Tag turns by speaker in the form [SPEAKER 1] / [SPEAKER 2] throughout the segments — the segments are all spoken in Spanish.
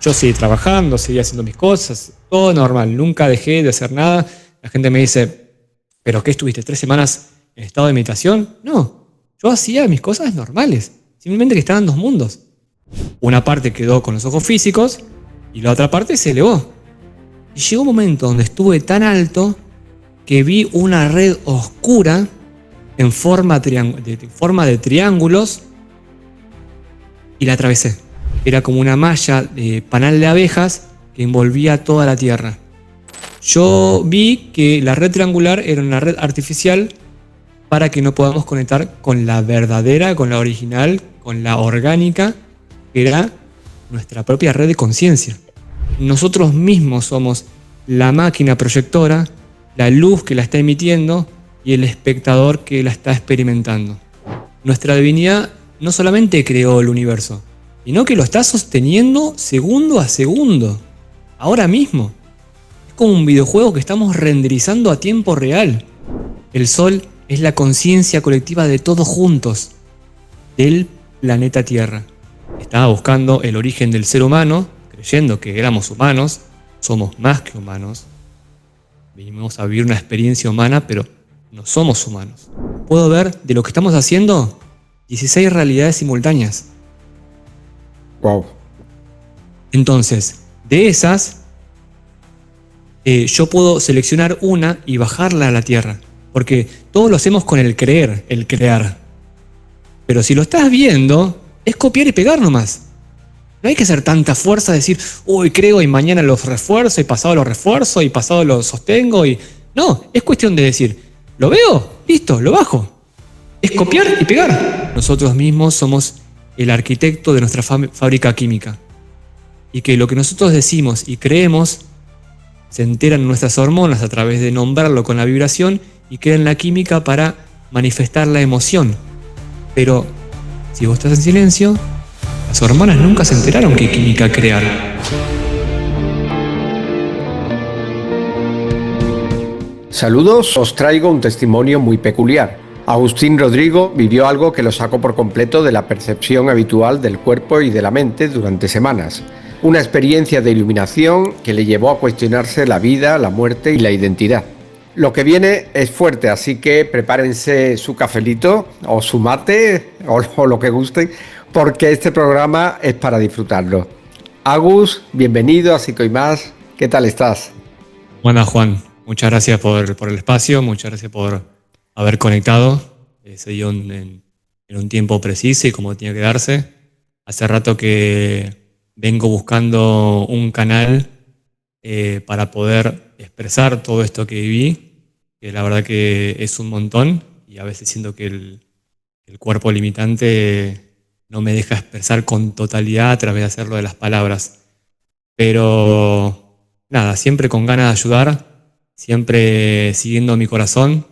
[SPEAKER 1] Yo seguí trabajando, seguí haciendo mis cosas, todo normal, nunca dejé de hacer nada. La gente me dice, ¿pero qué estuviste 3 semanas en estado de meditación? No, yo hacía mis cosas normales, simplemente que estaban dos mundos. Una parte quedó con los ojos físicos y la otra parte se elevó. Y llegó un momento donde estuve tan alto que vi una red oscura en forma de triángulos y la atravesé. Era como una malla de panal de abejas que envolvía toda la Tierra. Yo vi que la red triangular era una red artificial para que no podamos conectar con la verdadera, con la original, con la orgánica, que era nuestra propia red de conciencia. Nosotros mismos somos la máquina proyectora, la luz que la está emitiendo y el espectador que la está experimentando. Nuestra divinidad no solamente creó el universo, sino que lo está sosteniendo segundo a segundo, ahora mismo. Es como un videojuego que estamos renderizando a tiempo real. El Sol es la conciencia colectiva de todos juntos, del planeta Tierra. Estaba buscando el origen del ser humano, creyendo que éramos humanos, somos más que humanos. Vinimos a vivir una experiencia humana, pero no somos humanos. Puedo ver de lo que estamos haciendo 16 realidades simultáneas.
[SPEAKER 2] Wow.
[SPEAKER 1] Entonces, de esas, yo puedo seleccionar una y bajarla a la Tierra. Porque todo lo hacemos con el creer, el crear. Pero si lo estás viendo, es copiar y pegar nomás. No hay que hacer tanta fuerza de decir, uy, creo y mañana los refuerzo y pasado los refuerzo y pasado los sostengo. No, es cuestión de decir, lo veo, listo, lo bajo. Es copiar y pegar. Nosotros mismos somos el arquitecto de nuestra fábrica química. Y que lo que nosotros decimos y creemos se enteran nuestras hormonas a través de nombrarlo con la vibración y crean la química para manifestar la emoción. Pero si vos estás en silencio, las hormonas nunca se enteraron qué química crear.
[SPEAKER 2] Saludos, os traigo un testimonio muy peculiar. Agustín Rodrigo vivió algo que lo sacó por completo de la percepción habitual del cuerpo y de la mente durante semanas. Una experiencia de iluminación que le llevó a cuestionarse la vida, la muerte y la identidad. Lo que viene es fuerte, así que prepárense su cafelito o su mate o lo que gusten, porque este programa es para disfrutarlo. Agus, bienvenido a Psico y Más. ¿Qué tal estás?
[SPEAKER 1] Bueno, Juan, muchas gracias por el espacio, muchas gracias por haber conectado. Se dio en un tiempo preciso y como tenía que darse. Hace rato que vengo buscando un canal para poder expresar todo esto que viví, que la verdad que es un montón y a veces siento que el cuerpo limitante no me deja expresar con totalidad a través de hacerlo de las palabras. Pero nada, siempre con ganas de ayudar, siempre siguiendo mi corazón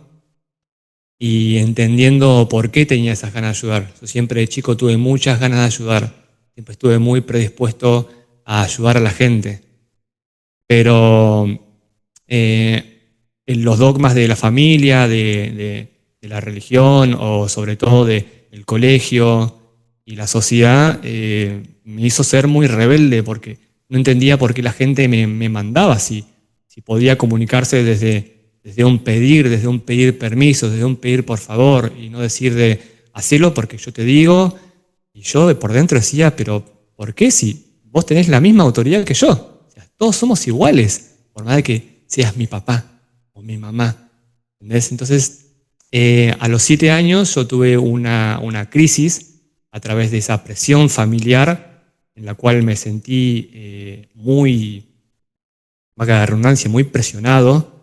[SPEAKER 1] y entendiendo por qué tenía esas ganas de ayudar. Yo siempre de chico tuve muchas ganas de ayudar, siempre estuve muy predispuesto a ayudar a la gente. Pero en los dogmas de la familia, de la religión o sobre todo del colegio y la sociedad me hizo ser muy rebelde porque no entendía por qué la gente me mandaba si podía comunicarse desde un pedir permiso, desde un pedir por favor y no decir de hacelo porque yo te digo. Y yo por dentro decía, pero ¿por qué si vos tenés la misma autoridad que yo? O sea, todos somos iguales, por más de que seas mi papá o mi mamá. ¿Entendés? Entonces, a los 7 años yo tuve una crisis a través de esa presión familiar en la cual me sentí muy, valga la redundancia, muy presionado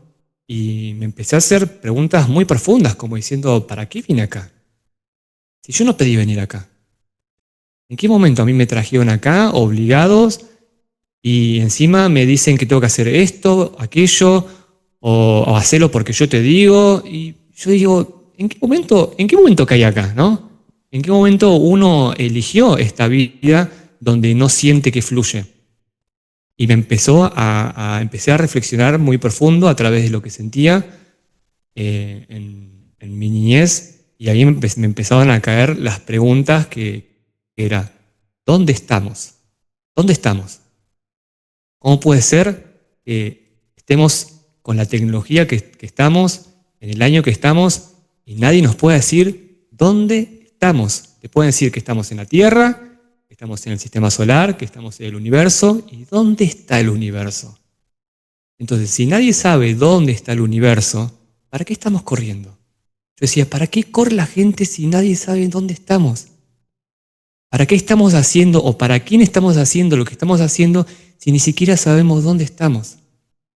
[SPEAKER 1] y me empecé a hacer preguntas muy profundas como diciendo, ¿para qué vine acá? Si yo no pedí venir acá. ¿En qué momento a mí me trajeron acá obligados y encima me dicen que tengo que hacer esto, aquello o hacerlo porque yo te digo? Y yo digo, ¿en qué momento caí acá, no? ¿En qué momento uno eligió esta vida donde no siente que fluye? Y me empecé a reflexionar muy profundo a través de lo que sentía en mi niñez y ahí me empezaban a caer las preguntas que era, ¿dónde estamos? ¿Dónde estamos? ¿Cómo puede ser que estemos con la tecnología que estamos, en el año que estamos, y nadie nos puede decir dónde estamos? Te pueden decir que estamos en la Tierra, que estamos en el sistema solar, que estamos en el universo. ¿Y dónde está el universo? Entonces, si nadie sabe dónde está el universo, ¿para qué estamos corriendo? Yo decía, ¿para qué corre la gente si nadie sabe dónde estamos? ¿Para qué estamos haciendo o para quién estamos haciendo lo que estamos haciendo si ni siquiera sabemos dónde estamos?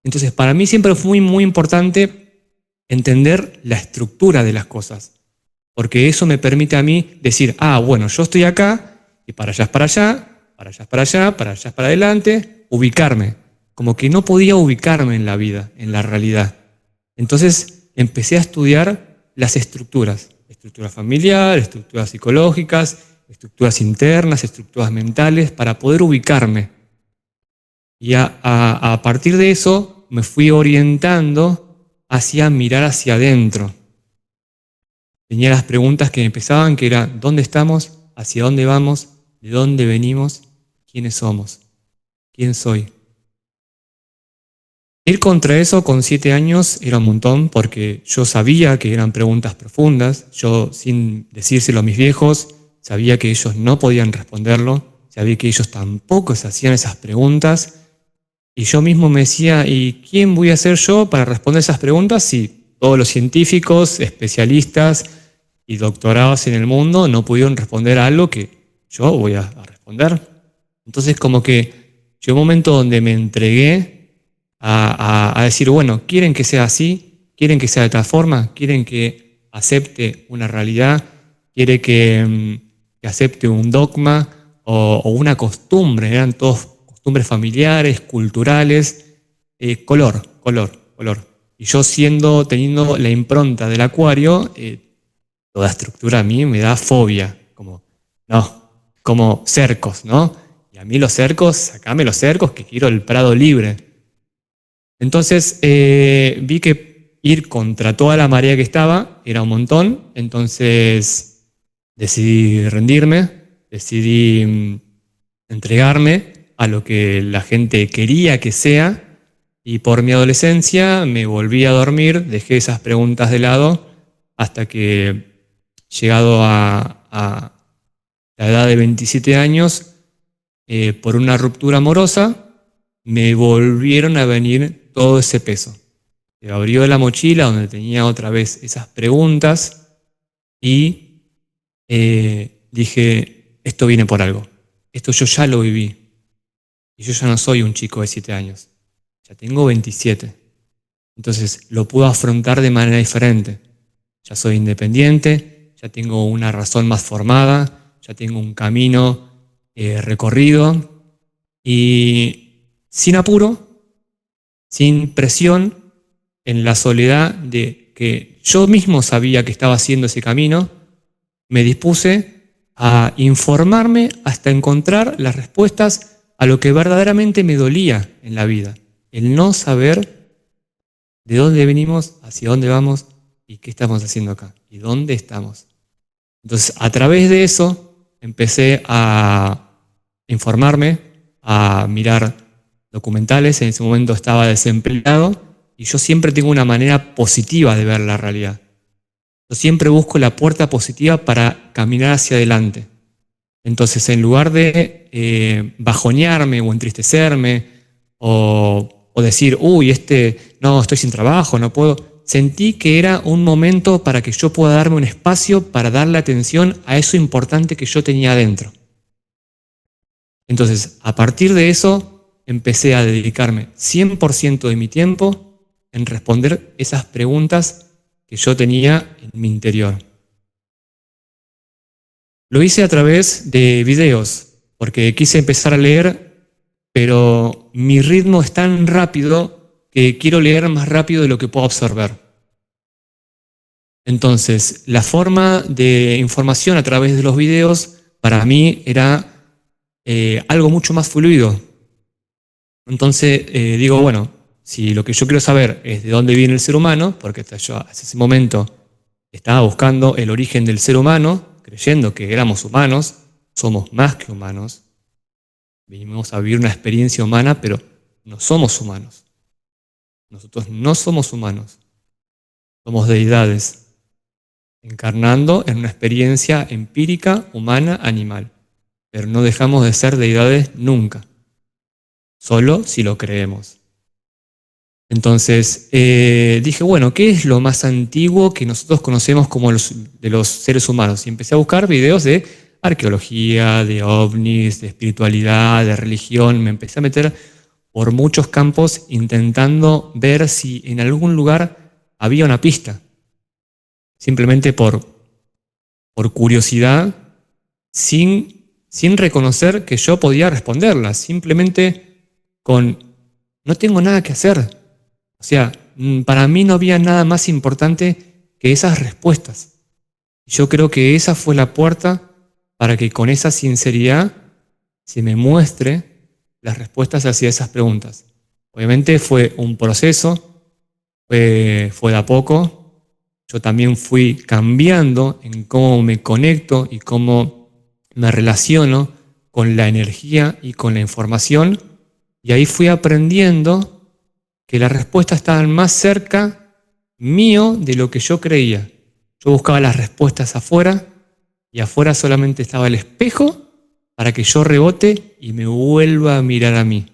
[SPEAKER 1] Entonces, para mí siempre fue muy, muy importante entender la estructura de las cosas, porque eso me permite a mí decir, bueno, yo estoy acá y para allá es para allá, para allá es para allá, para allá es para adelante, ubicarme. Como que no podía ubicarme en la vida, en la realidad. Entonces empecé a estudiar las estructuras, estructura familiar, estructuras psicológicas, estructuras internas, estructuras mentales, para poder ubicarme. Y a partir de eso me fui orientando hacia mirar hacia adentro. Tenía las preguntas que empezaban, que era ¿dónde estamos? ¿Hacia dónde vamos? ¿De dónde venimos? ¿Quiénes somos? ¿Quién soy? Ir contra eso con 7 años era un montón, porque yo sabía que eran preguntas profundas. Yo, sin decírselo a mis viejos, sabía que ellos no podían responderlo, sabía que ellos tampoco se hacían esas preguntas, y yo mismo me decía, ¿y quién voy a ser yo para responder esas preguntas si todos los científicos, especialistas y doctorados en el mundo no pudieron responder a algo que yo voy a responder? Entonces como que llegó un momento donde me entregué a decir, bueno, ¿quieren que sea así? ¿Quieren que sea de tal forma? ¿Quieren que acepte una realidad? ¿Quiere que acepte un dogma o una costumbre? Eran todos costumbres familiares, culturales, color. Y yo teniendo la impronta del Acuario, toda estructura a mí me da fobia, como cercos, ¿no? Y a mí los cercos, sacame los cercos, que quiero el prado libre. Entonces vi que ir contra toda la marea que estaba era un montón, entonces decidí rendirme, decidí entregarme a lo que la gente quería que sea, y por mi adolescencia me volví a dormir, dejé esas preguntas de lado hasta que, llegado a la edad de 27 años, por una ruptura amorosa, me volvieron a venir todo ese peso. Se abrió la mochila donde tenía otra vez esas preguntas y dije, esto viene por algo. Esto yo ya lo viví. Y yo ya no soy un chico de 7 años. Ya tengo 27. Entonces lo puedo afrontar de manera diferente. Ya soy independiente, ya tengo una razón más formada, ya tengo un camino recorrido y sin apuro, sin presión, en la soledad de que yo mismo sabía que estaba haciendo ese camino, me dispuse a informarme hasta encontrar las respuestas a lo que verdaderamente me dolía en la vida. El no saber de dónde venimos, hacia dónde vamos y qué estamos haciendo acá y dónde estamos. Entonces, a través de eso, empecé a informarme, a mirar documentales. En ese momento estaba desempleado y yo siempre tengo una manera positiva de ver la realidad. Yo siempre busco la puerta positiva para caminar hacia adelante. Entonces, en lugar de bajonearme o entristecerme o decir, no, estoy sin trabajo, no puedo, sentí que era un momento para que yo pueda darme un espacio para darle atención a eso importante que yo tenía adentro. Entonces, a partir de eso, empecé a dedicarme 100% de mi tiempo en responder esas preguntas que yo tenía en mi interior. Lo hice a través de videos, porque quise empezar a leer, pero mi ritmo es tan rápido que quiero leer más rápido de lo que puedo absorber. Entonces, la forma de información a través de los videos para mí era algo mucho más fluido. Entonces digo, bueno, si lo que yo quiero saber es de dónde viene el ser humano, porque yo hasta ese momento estaba buscando el origen del ser humano, creyendo que éramos humanos, somos más que humanos, venimos a vivir una experiencia humana, pero no somos humanos. Nosotros no somos humanos. Somos deidades, encarnando en una experiencia empírica, humana, animal. Pero no dejamos de ser deidades nunca. Solo si lo creemos. Entonces dije, bueno, ¿qué es lo más antiguo que nosotros conocemos como de los seres humanos? Y empecé a buscar videos de arqueología, de ovnis, de espiritualidad, de religión. Me empecé a meter por muchos campos intentando ver si en algún lugar había una pista. Simplemente por curiosidad, sin reconocer que yo podía responderla. Simplemente no tengo nada que hacer. O sea, para mí no había nada más importante que esas respuestas. Yo creo que esa fue la puerta para que con esa sinceridad se me muestre las respuestas hacia esas preguntas. Obviamente fue un proceso, fue de a poco. Yo también fui cambiando en cómo me conecto y cómo me relaciono con la energía y con la información. Y ahí fui aprendiendo que las respuestas estaban más cerca mío de lo que yo creía. Yo buscaba las respuestas afuera y afuera solamente estaba el espejo para que yo rebote y me vuelva a mirar a mí.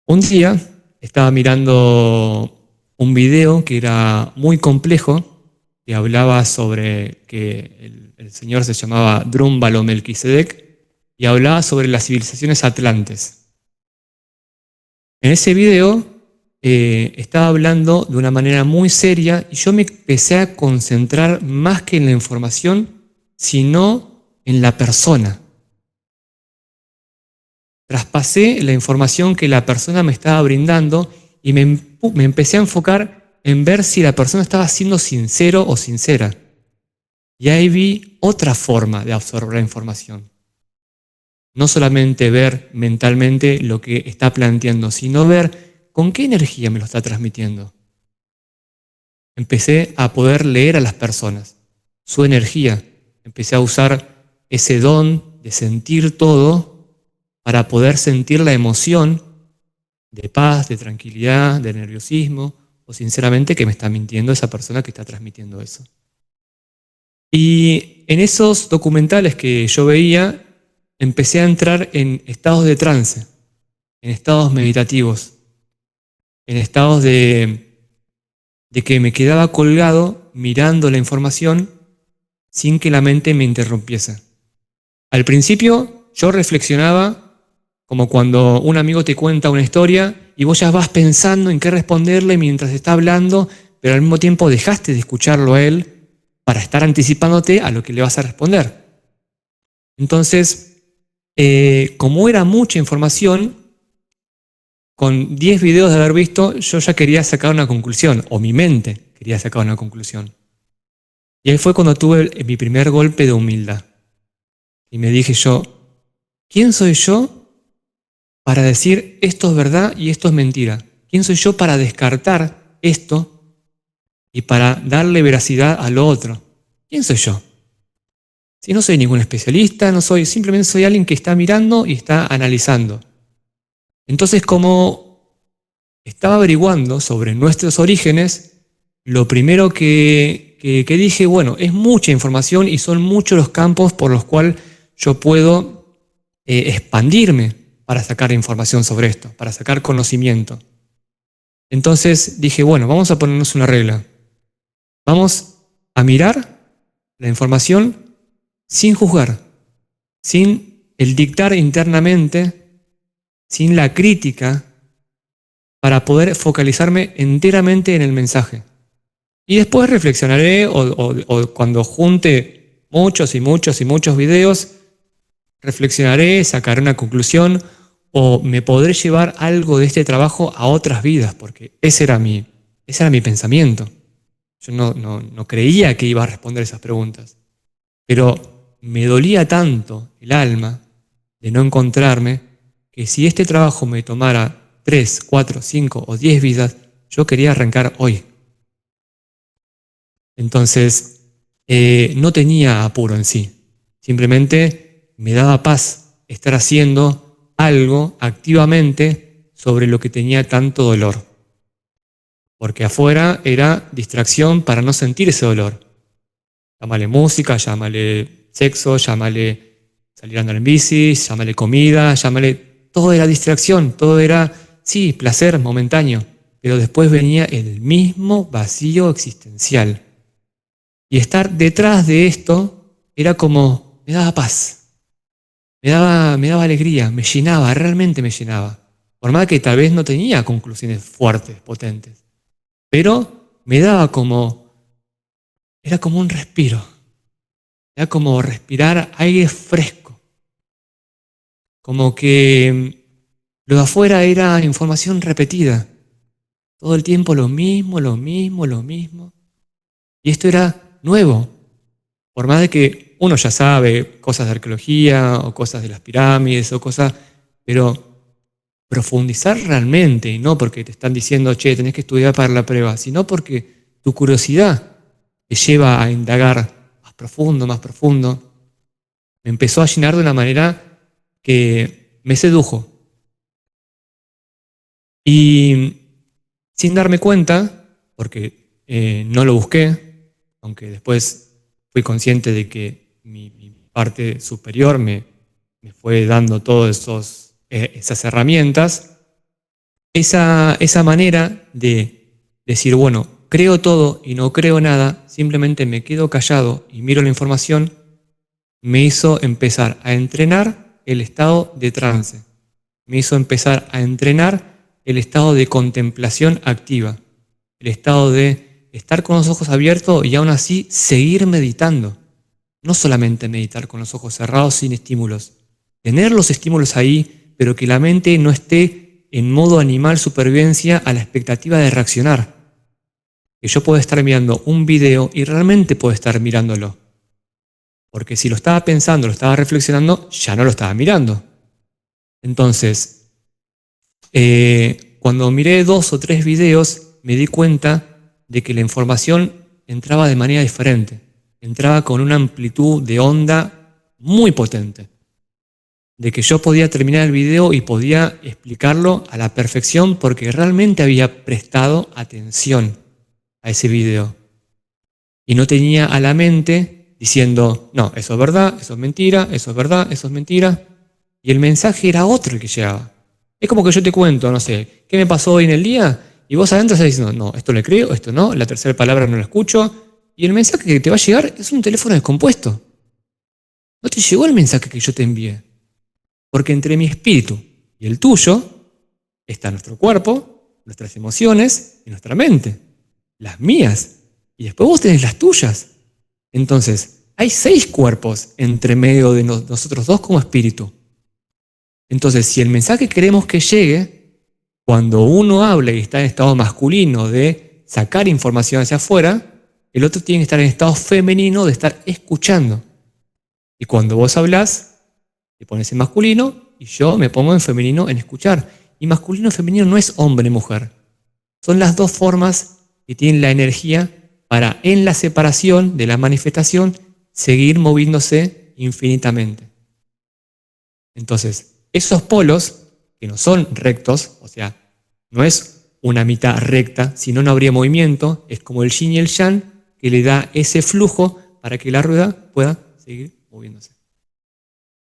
[SPEAKER 1] Un día estaba mirando un video que era muy complejo, que hablaba sobre que el señor se llamaba Drúmbalo Melquisedec y hablaba sobre las civilizaciones atlantes. En ese video estaba hablando de una manera muy seria y yo me empecé a concentrar más que en la información, sino en la persona. Traspasé la información que la persona me estaba brindando y me empecé a enfocar en ver si la persona estaba siendo sincero o sincera. Y ahí vi otra forma de absorber la información. No solamente ver mentalmente lo que está planteando, sino ver con qué energía me lo está transmitiendo. Empecé a poder leer a las personas, su energía. Empecé a usar ese don de sentir todo para poder sentir la emoción de paz, de tranquilidad, de nerviosismo, o sinceramente que me está mintiendo esa persona que está transmitiendo eso. Y en esos documentales que yo veía, empecé a entrar en estados de trance, en estados meditativos, en estados de que me quedaba colgado mirando la información sin que la mente me interrumpiese. Al principio yo reflexionaba como cuando un amigo te cuenta una historia y vos ya vas pensando en qué responderle mientras está hablando, pero al mismo tiempo dejaste de escucharlo a él para estar anticipándote a lo que le vas a responder. Entonces, como era mucha información, con 10 videos de haber visto, yo ya quería sacar una conclusión, o mi mente quería sacar una conclusión. Y ahí fue cuando tuve mi primer golpe de humildad. Y me dije yo, ¿quién soy yo para decir esto es verdad y esto es mentira? ¿Quién soy yo para descartar esto y para darle veracidad a lo otro? ¿Quién soy yo? Si no soy ningún especialista, simplemente soy alguien que está mirando y está analizando. Entonces, como estaba averiguando sobre nuestros orígenes, lo primero que dije, bueno, es mucha información y son muchos los campos por los cuales yo puedo expandirme para sacar información sobre esto, para sacar conocimiento. Entonces dije, bueno, vamos a ponernos una regla. Vamos a mirar la información sin juzgar, sin el dictar internamente, sin la crítica, para poder focalizarme enteramente en el mensaje. Y después reflexionaré o cuando junte muchos y muchos y muchos videos, reflexionaré, sacaré una conclusión o me podré llevar algo de este trabajo a otras vidas, porque ese era mi pensamiento. Yo no creía que iba a responder esas preguntas, pero me dolía tanto el alma de no encontrarme que si este trabajo me tomara 3, 4, 5 o 10 vidas, yo quería arrancar hoy. Entonces, no tenía apuro en sí. Simplemente me daba paz estar haciendo algo activamente sobre lo que tenía tanto dolor. Porque afuera era distracción para no sentir ese dolor. Llámale música, llámale sexo, llámale salir a andar en bici, llámale comida, llámale... Todo era distracción, todo era, sí, placer momentáneo. Pero después venía el mismo vacío existencial. Y estar detrás de esto era como, me daba paz, me daba alegría, me llenaba, realmente me llenaba. Por más que tal vez no tenía conclusiones fuertes, potentes. Pero me daba como, era como un respiro. Era como respirar aire fresco. Como que lo de afuera era información repetida. Todo el tiempo lo mismo, lo mismo, lo mismo. Y esto era nuevo. Por más de que uno ya sabe cosas de arqueología o cosas de las pirámides o cosas, pero profundizar realmente, y no porque te están diciendo, che, tenés que estudiar para la prueba, sino porque tu curiosidad te lleva a indagar más profundo, me empezó a llenar de una manera que me sedujo. Y sin darme cuenta, porque no lo busqué, aunque después fui consciente de que mi parte superior me fue dando todas esas herramientas, esa manera de decir, bueno, creo todo y no creo nada, simplemente me quedo callado y miro la información, me hizo empezar a entrenar el estado de trance, me hizo empezar a entrenar el estado de contemplación activa, el estado de estar con los ojos abiertos y aún así seguir meditando. No solamente meditar con los ojos cerrados sin estímulos, tener los estímulos ahí, pero que la mente no esté en modo animal supervivencia a la expectativa de reaccionar. Que yo puedo estar mirando un video y realmente puedo estar mirándolo. Porque si lo estaba pensando, lo estaba reflexionando, ya no lo estaba mirando. Entonces, cuando miré 2 o 3 videos, me di cuenta de que la información entraba de manera diferente. Entraba con una amplitud de onda muy potente. De que yo podía terminar el video y podía explicarlo a la perfección porque realmente había prestado atención a ese video. Y no tenía a la mente diciendo, no, eso es verdad, eso es mentira, eso es verdad, eso es mentira. Y el mensaje era otro el que llegaba. Es como que yo te cuento, no sé, ¿qué me pasó hoy en el día? Y vos adentro estás diciendo, no, esto le creo, esto no, la tercera palabra no la escucho. Y el mensaje que te va a llegar es un teléfono descompuesto. No te llegó el mensaje que yo te envié. Porque entre mi espíritu y el tuyo está nuestro cuerpo, nuestras emociones y nuestra mente. Las mías. Y después vos tenés las tuyas. Entonces, hay 6 cuerpos entre medio de nosotros dos como espíritu. Entonces, si el mensaje queremos que llegue, cuando uno habla y está en estado masculino de sacar información hacia afuera, el otro tiene que estar en estado femenino de estar escuchando. Y cuando vos hablás, te pones en masculino y yo me pongo en femenino en escuchar. Y masculino y femenino no es hombre y mujer. Son las dos formas que tienen la energía para, en la separación de la manifestación, seguir moviéndose infinitamente. Entonces, esos polos, que no son rectos, o sea, no es una mitad recta, si no, no habría movimiento, es como el yin y el yang, que le da ese flujo para que la rueda pueda seguir moviéndose.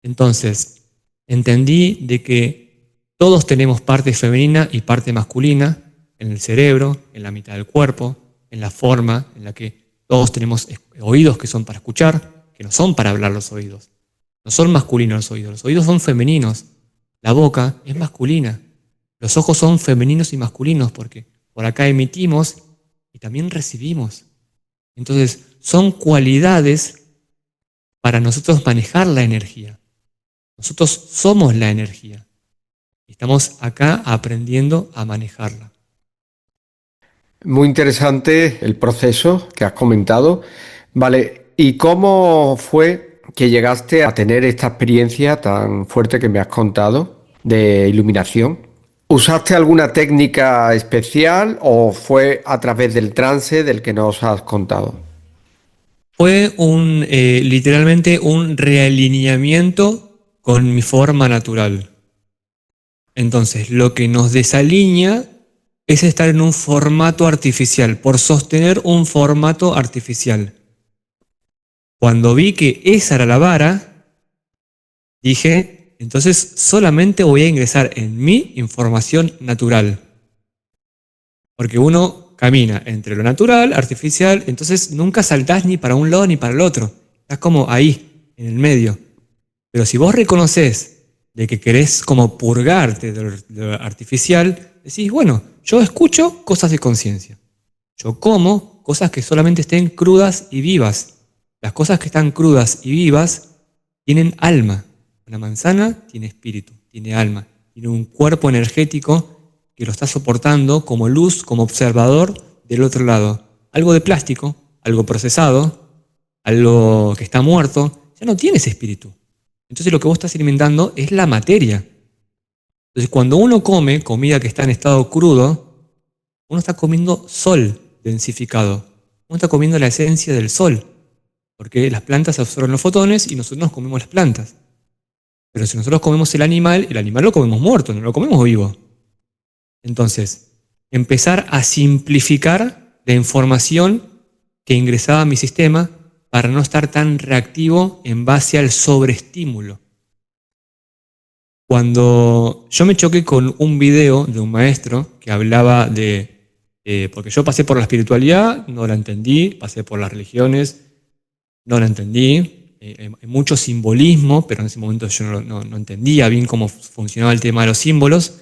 [SPEAKER 1] Entonces, entendí de que todos tenemos parte femenina y parte masculina en el cerebro, en la mitad del cuerpo, en la forma en la que todos tenemos oídos que son para escuchar, que no son para hablar los oídos. No son masculinos los oídos son femeninos. La boca es masculina. Los ojos son femeninos y masculinos porque por acá emitimos y también recibimos. Entonces, son cualidades para nosotros manejar la energía. Nosotros somos la energía. Estamos acá aprendiendo a manejarla.
[SPEAKER 2] Muy interesante el proceso que has comentado. Vale, ¿y cómo fue que llegaste a tener esta experiencia tan fuerte que me has contado de iluminación? ¿Usaste alguna técnica especial o fue a través del trance del que nos has contado?
[SPEAKER 1] Fue literalmente un realineamiento con mi forma natural. Entonces, lo que nos desalinea es estar en un formato artificial, por sostener un formato artificial. Cuando vi que esa era la vara, dije, entonces solamente voy a ingresar en mi información natural. Porque uno camina entre lo natural, artificial, entonces nunca saltás ni para un lado ni para el otro. Estás como ahí, en el medio. Pero si vos reconoces de que querés como purgarte de lo artificial, decís, bueno, yo escucho cosas de conciencia. Yo como cosas que solamente estén crudas y vivas. Las cosas que están crudas y vivas tienen alma. Una manzana tiene espíritu, tiene alma, tiene un cuerpo energético que lo está soportando como luz, como observador del otro lado. Algo de plástico, algo procesado, algo que está muerto, ya no tiene ese espíritu. Entonces lo que vos estás alimentando es la materia. Entonces cuando uno come comida que está en estado crudo, uno está comiendo sol densificado. Uno está comiendo la esencia del sol. Porque las plantas absorben los fotones y nosotros nos comemos las plantas. Pero si nosotros comemos el animal lo comemos muerto, no lo comemos vivo. Entonces, empezar a simplificar la información que ingresaba a mi sistema para no estar tan reactivo en base al sobreestímulo. Cuando yo me choqué con un video de un maestro que hablaba porque yo pasé por la espiritualidad, no la entendí, pasé por las religiones, no la entendí, hay mucho simbolismo, pero en ese momento yo no entendía bien cómo funcionaba el tema de los símbolos.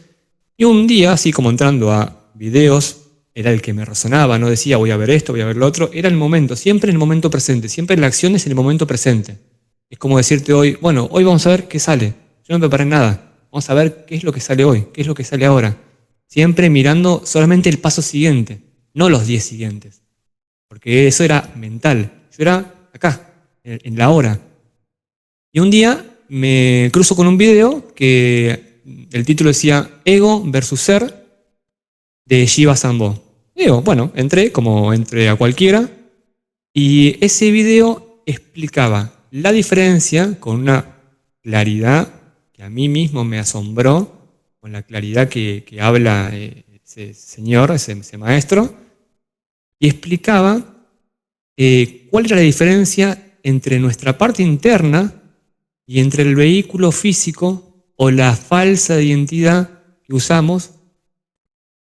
[SPEAKER 1] Y un día, así como entrando a videos, era el que me resonaba, no decía voy a ver esto, voy a ver lo otro, era el momento, siempre en el momento presente, siempre la acción es en el momento presente. Es como decirte hoy, bueno, hoy vamos a ver qué sale. Yo no me preparé nada, vamos a ver qué es lo que sale hoy, qué es lo que sale ahora. Siempre mirando solamente el paso siguiente, no los 10 siguientes. Porque eso era mental, yo era acá, en la hora. Y un día me cruzo con un video que el título decía Ego versus Ser de Shiva Sambo. Digo, bueno, entré como entré a cualquiera y ese video explicaba la diferencia con una claridad que a mí mismo me asombró, con la claridad que habla ese señor, ese maestro, y explicaba cuál era la diferencia entre nuestra parte interna y entre el vehículo físico o la falsa identidad que usamos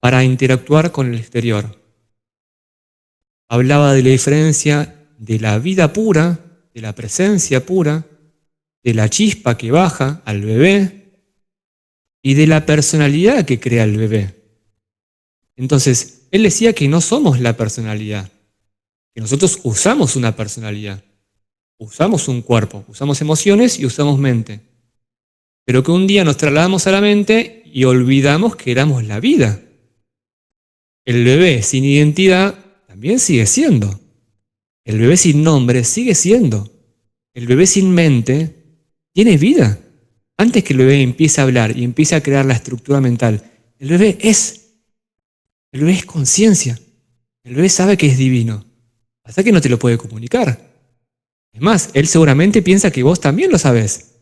[SPEAKER 1] para interactuar con el exterior. Hablaba de la diferencia de la vida pura, de la presencia pura, de la chispa que baja al bebé y de la personalidad que crea el bebé. Entonces, él decía que no somos la personalidad, que nosotros usamos una personalidad, usamos un cuerpo, usamos emociones y usamos mente, pero que un día nos trasladamos a la mente y olvidamos que éramos la vida. El bebé sin identidad también sigue siendo. El bebé sin nombre sigue siendo. El bebé sin mente tiene vida. Antes que el bebé empiece a hablar y empiece a crear la estructura mental, el bebé es. El bebé es conciencia. El bebé sabe que es divino. Hasta que no te lo puede comunicar. Es más, él seguramente piensa que vos también lo sabés.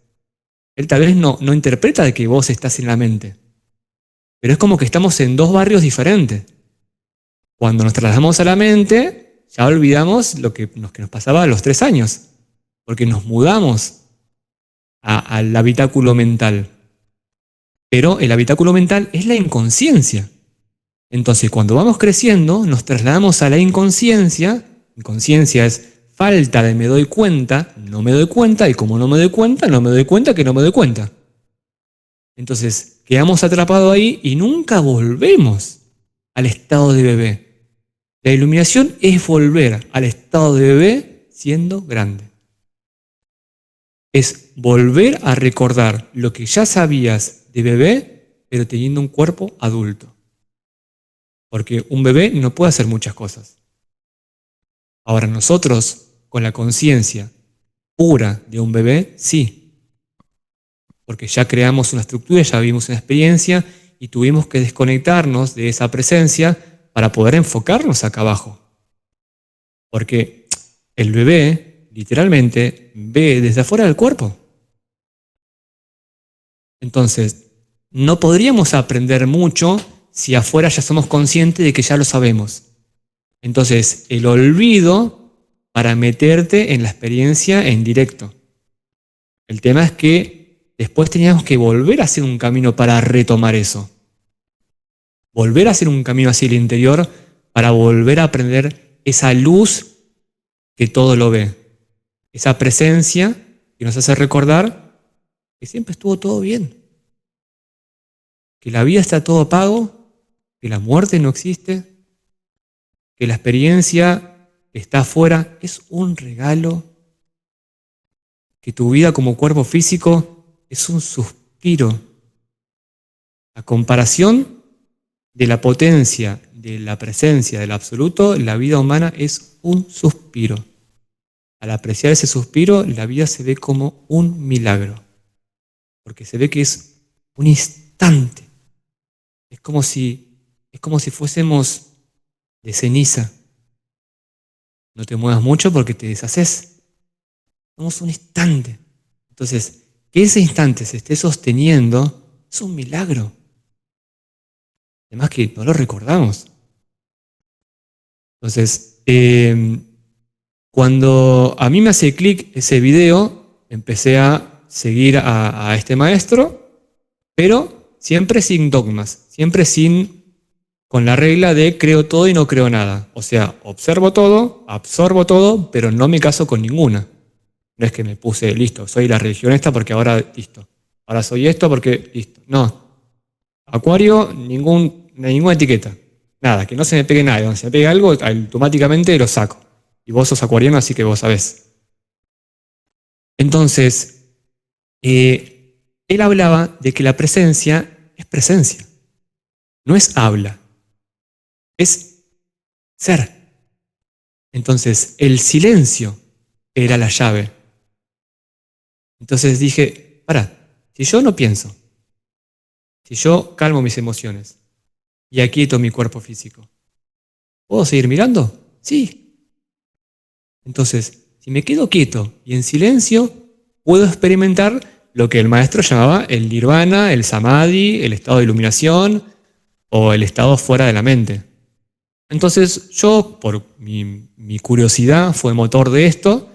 [SPEAKER 1] Él tal vez no interpreta de que vos estás en la mente. Pero es como que estamos en dos barrios diferentes. Cuando nos trasladamos a la mente, ya olvidamos lo que nos pasaba a los 3 años. Porque nos mudamos al habitáculo mental. Pero el habitáculo mental es la inconsciencia. Entonces, cuando vamos creciendo, nos trasladamos a la inconsciencia. Inconsciencia es falta de me doy cuenta, no me doy cuenta, y como no me doy cuenta, no me doy cuenta que no me doy cuenta. Entonces, quedamos atrapados ahí y nunca volvemos al estado de bebé. La iluminación es volver al estado de bebé siendo grande. Es volver a recordar lo que ya sabías de bebé, pero teniendo un cuerpo adulto. Porque un bebé no puede hacer muchas cosas. Ahora nosotros, con la conciencia pura de un bebé, sí. Porque ya creamos una estructura, ya vivimos una experiencia y tuvimos que desconectarnos de esa presencia para poder enfocarnos acá abajo. Porque el bebé, literalmente, ve desde afuera del cuerpo. Entonces, no podríamos aprender mucho si afuera ya somos conscientes de que ya lo sabemos. Entonces, el olvido para meterte en la experiencia en directo. El tema es que después teníamos que volver a hacer un camino para retomar eso. Volver a hacer un camino hacia el interior para volver a aprender esa luz que todo lo ve. Esa presencia que nos hace recordar que siempre estuvo todo bien. Que la vida está todo pago, que la muerte no existe, que la experiencia que está afuera es un regalo, que tu vida como cuerpo físico es un suspiro. A comparación de la potencia, de la presencia, del absoluto, la vida humana es un suspiro. Al apreciar ese suspiro, la vida se ve como un milagro, porque se ve que es un instante. Es como si fuésemos de ceniza. No te muevas mucho porque te deshaces. Somos un instante. Entonces, que ese instante se esté sosteniendo es un milagro. Además que no lo recordamos. Entonces, cuando a mí me hace clic ese video, empecé a seguir a este maestro, pero siempre sin dogmas, siempre con la regla de creo todo y no creo nada. O sea, observo todo, absorbo todo, pero no me caso con ninguna. No es que me puse, listo, soy la religión esta porque ahora, listo. Ahora soy esto porque, listo. No. Acuario, ninguna etiqueta. Nada, que no se me pegue nada. Donde se me pegue algo, automáticamente lo saco. Y vos sos acuariano, así que vos sabés. Entonces, él hablaba de que la presencia es presencia. No es habla. Es ser. Entonces, el silencio era la llave. Entonces dije, si yo no pienso, si yo calmo mis emociones y aquieto mi cuerpo físico, ¿puedo seguir mirando? Sí. Entonces, si me quedo quieto y en silencio, puedo experimentar lo que el maestro llamaba el nirvana, el samadhi, el estado de iluminación o el estado fuera de la mente. Entonces yo, por mi curiosidad, fue motor de esto,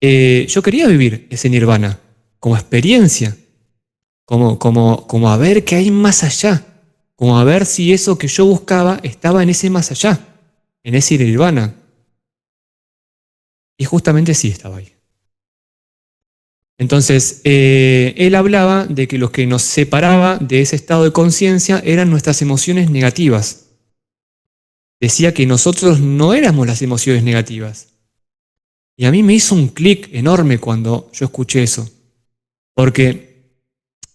[SPEAKER 1] yo quería vivir ese nirvana como experiencia, como a ver qué hay más allá, como a ver si eso que yo buscaba estaba en ese más allá, en ese nirvana. Y justamente sí estaba ahí. Entonces, él hablaba de que lo que nos separaba de ese estado de conciencia eran nuestras emociones negativas. Decía que nosotros no éramos las emociones negativas. Y a mí me hizo un clic enorme cuando yo escuché eso. Porque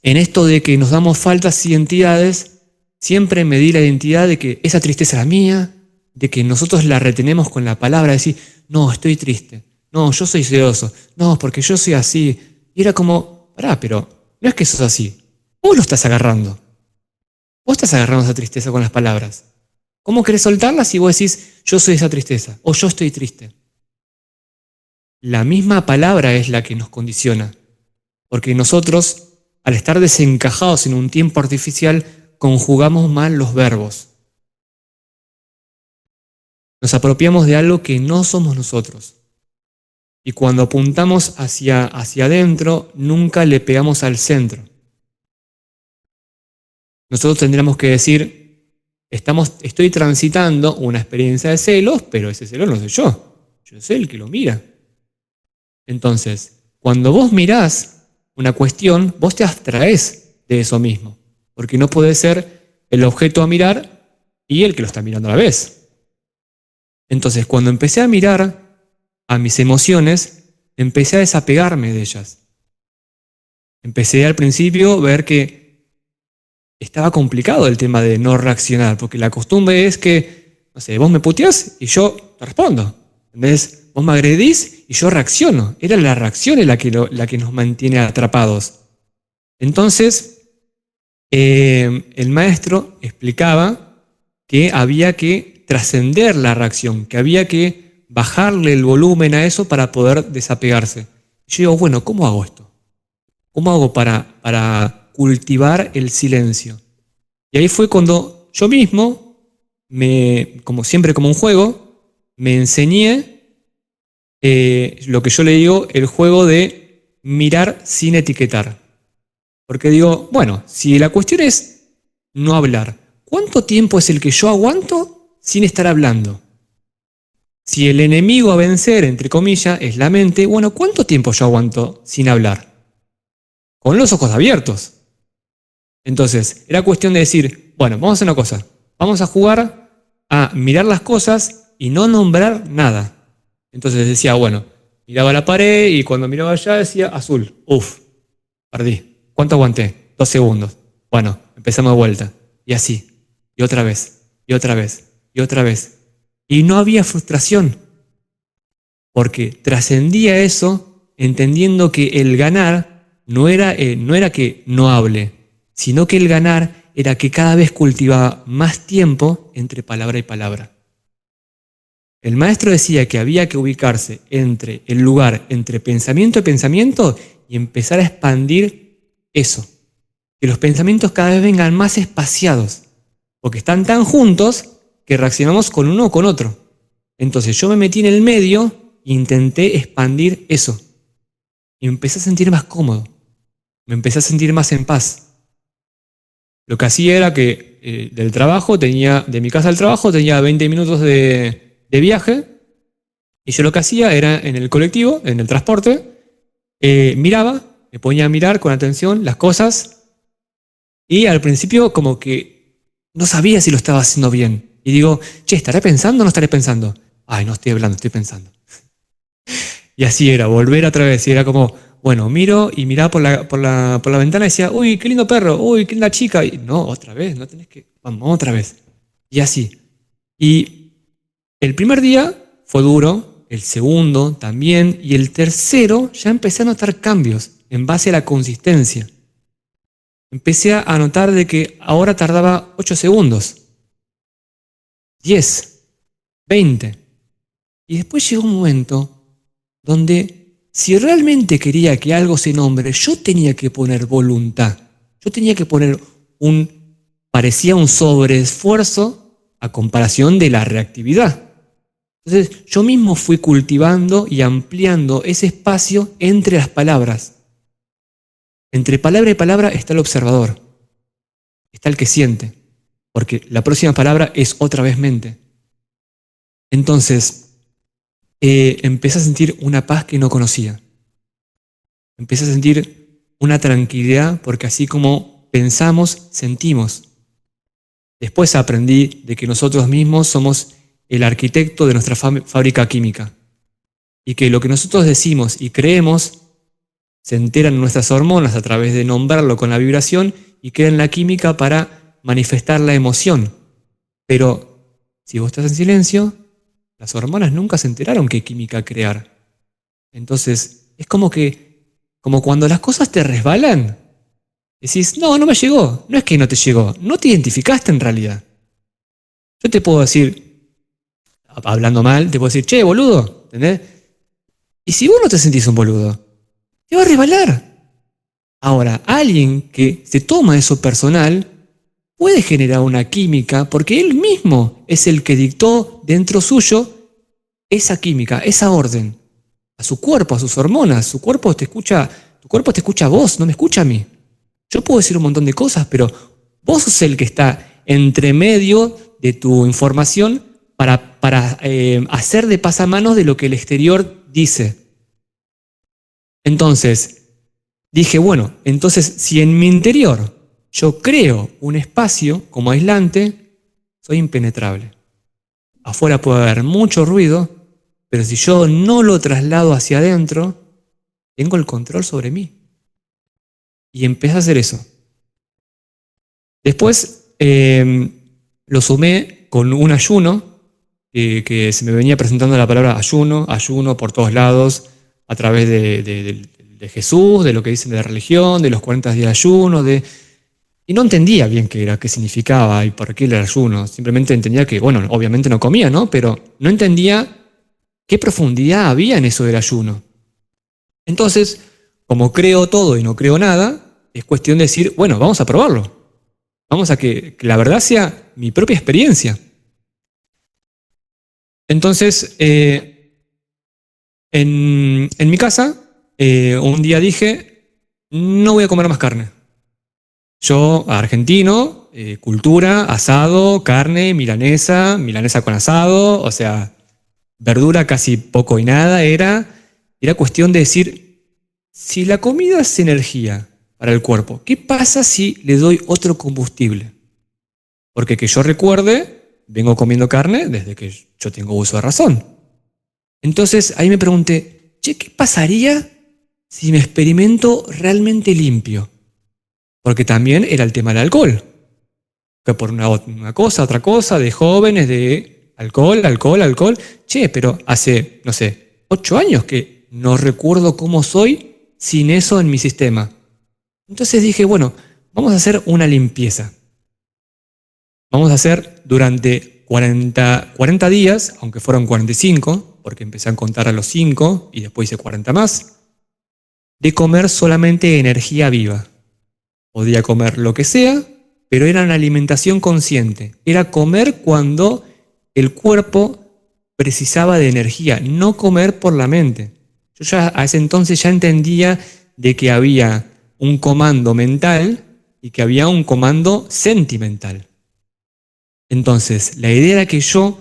[SPEAKER 1] en esto de que nos damos faltas identidades, siempre me di la identidad de que esa tristeza era mía, de que nosotros la retenemos con la palabra, de decir, no, estoy triste, no, yo soy celoso, no, porque yo soy así. Y era como, pero no es que sos así, vos lo estás agarrando. Vos estás agarrando esa tristeza con las palabras. ¿Cómo querés soltarla si vos decís, yo soy esa tristeza, o yo estoy triste? La misma palabra es la que nos condiciona, porque nosotros, al estar desencajados en un tiempo artificial, conjugamos mal los verbos. Nos apropiamos de algo que no somos nosotros. Y cuando apuntamos hacia adentro, nunca le pegamos al centro. Nosotros tendríamos que decir, estoy transitando una experiencia de celos, pero ese celo no soy yo soy el que lo mira. Entonces, cuando vos mirás una cuestión, vos te abstraés de eso mismo, porque no puede ser el objeto a mirar y el que lo está mirando a la vez. Entonces, cuando empecé a mirar a mis emociones, empecé a desapegarme de ellas. Empecé al principio a ver que estaba complicado el tema de no reaccionar, porque la costumbre es que, no sé, vos me puteás y yo te respondo. ¿Entendés? Vos me agredís y yo reacciono. Era la reacción la que nos mantiene atrapados. Entonces, el maestro explicaba que había que trascender la reacción, que había que bajarle el volumen a eso para poder desapegarse. Y yo digo, bueno, ¿cómo hago esto? ¿Cómo hago para cultivar el silencio. Y ahí fue cuando yo mismo, como siempre como un juego, me enseñé lo que yo le digo, el juego de mirar sin etiquetar. Porque digo, bueno, si la cuestión es no hablar, ¿cuánto tiempo es el que yo aguanto sin estar hablando? Si el enemigo a vencer, entre comillas, es la mente, bueno, ¿cuánto tiempo yo aguanto sin hablar? Con los ojos abiertos. Entonces, era cuestión de decir, bueno, vamos a hacer una cosa. Vamos a jugar a mirar las cosas y no nombrar nada. Entonces decía, bueno, miraba la pared y cuando miraba allá decía azul. Uf, perdí. ¿Cuánto aguanté? 2 segundos. Bueno, empezamos de vuelta. Y así. Y otra vez. Y otra vez. Y otra vez. Y no había frustración. Porque trascendía eso entendiendo que el ganar no era que no hable, sino que el ganar era que cada vez cultivaba más tiempo entre palabra y palabra. El maestro decía que había que ubicarse entre el lugar, entre pensamiento y pensamiento, y empezar a expandir eso. Que los pensamientos cada vez vengan más espaciados, porque están tan juntos que reaccionamos con uno o con otro. Entonces yo me metí en el medio e intenté expandir eso. Y me empecé a sentir más cómodo. Me empecé a sentir más en paz. Lo que hacía era que de mi casa al trabajo tenía 20 minutos de viaje, y yo lo que hacía era en el colectivo, en el transporte, miraba, me ponía a mirar con atención las cosas, y al principio como que no sabía si lo estaba haciendo bien. Y digo, che, ¿estaré pensando o no estaré pensando? Ay, no estoy hablando, estoy pensando. Y así era, volver otra vez, y era como, bueno, miro y miraba por la ventana y decía, uy, qué lindo perro, uy, qué linda chica. Y no, otra vez, no tenés que, vamos, otra vez. Y así. Y el primer día fue duro, el segundo también, y el tercero ya empecé a notar cambios en base a la consistencia. Empecé a notar de que ahora tardaba 8 segundos, 10, 20. Y después llegó un momento donde si realmente quería que algo se nombre, yo tenía que poner voluntad. Yo tenía que poner parecía un sobreesfuerzo a comparación de la reactividad. Entonces yo mismo fui cultivando y ampliando ese espacio entre las palabras. Entre palabra y palabra está el observador, está el que siente, porque la próxima palabra es otra vez mente. Entonces, empecé a sentir una paz que no conocía. Empecé a sentir una tranquilidad porque así como pensamos, sentimos. Después aprendí de que nosotros mismos somos el arquitecto de nuestra fábrica química y que lo que nosotros decimos y creemos se enteran en nuestras hormonas a través de nombrarlo con la vibración y crean la química para manifestar la emoción. Pero si vos estás en silencio, las hormonas nunca se enteraron qué química crear. Entonces, es como cuando las cosas te resbalan, decís, no, no me llegó. No es que no te llegó, no te identificaste en realidad. Yo te puedo decir, hablando mal, te puedo decir, che, boludo, ¿entendés? Y si vos no te sentís un boludo, te va a resbalar. Ahora, alguien que se toma eso personal puede generar una química porque él mismo es el que dictó dentro suyo esa química, esa orden, a su cuerpo, a sus hormonas. Tu cuerpo te escucha a vos, no me escucha a mí. Yo puedo decir un montón de cosas, pero vos sos el que está entre medio de tu información para hacer de pasamanos de lo que el exterior dice. Entonces, dije, bueno, entonces si en mi interior yo creo un espacio como aislante, soy impenetrable. Afuera puede haber mucho ruido, pero si yo no lo traslado hacia adentro, tengo el control sobre mí. Y empecé a hacer eso. Después lo sumé con un ayuno, que se me venía presentando la palabra ayuno por todos lados, a través de Jesús, de lo que dicen de la religión, de los 40 días de ayuno, y no entendía bien qué era, qué significaba y por qué era el ayuno. Simplemente entendía que, bueno, obviamente no comía, ¿no? Pero no entendía qué profundidad había en eso del ayuno. Entonces, como creo todo y no creo nada, es cuestión de decir, bueno, vamos a probarlo. Vamos a que la verdad sea mi propia experiencia. Entonces, en mi casa, un día dije, no voy a comer más carne. Yo, argentino, cultura, asado, carne, milanesa, milanesa con asado, o sea, verdura casi poco y nada. Era cuestión de decir, si la comida es energía para el cuerpo, ¿qué pasa si le doy otro combustible? Porque que yo recuerde, vengo comiendo carne desde que yo tengo uso de razón. Entonces ahí me pregunté, che, ¿qué pasaría si me experimento realmente limpio? Porque también era el tema del alcohol. Que por una cosa, otra cosa, de jóvenes, de alcohol. Che, pero hace, no sé, 8 años que no recuerdo cómo soy sin eso en mi sistema. Entonces dije, bueno, vamos a hacer una limpieza. Vamos a hacer durante 40 días, aunque fueron 45, porque empecé a contar a los 5 y después hice 40 más, de comer solamente energía viva. Podía comer lo que sea, pero era una alimentación consciente. Era comer cuando el cuerpo precisaba de energía, no comer por la mente. Yo ya a ese entonces ya entendía de que había un comando mental y que había un comando sentimental. Entonces, la idea era que yo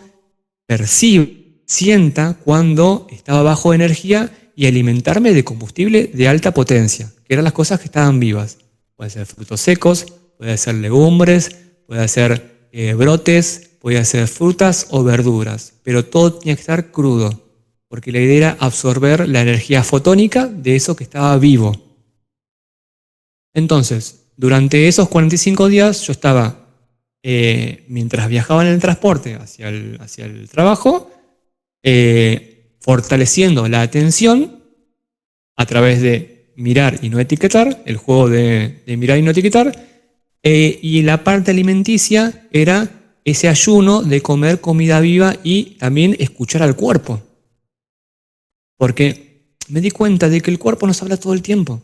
[SPEAKER 1] perciba, sienta cuando estaba bajo de energía y alimentarme de combustible de alta potencia, que eran las cosas que estaban vivas. Puede ser frutos secos, puede ser legumbres, puede ser brotes, puede ser frutas o verduras, pero todo tenía que estar crudo, porque la idea era absorber la energía fotónica de eso que estaba vivo. Entonces, durante esos 45 días yo estaba, mientras viajaba en el transporte hacia el trabajo, fortaleciendo la atención a través de mirar y no etiquetar, el juego de mirar y no etiquetar, y la parte alimenticia era ese ayuno de comer comida viva y también escuchar al cuerpo. Porque me di cuenta de que el cuerpo nos habla todo el tiempo,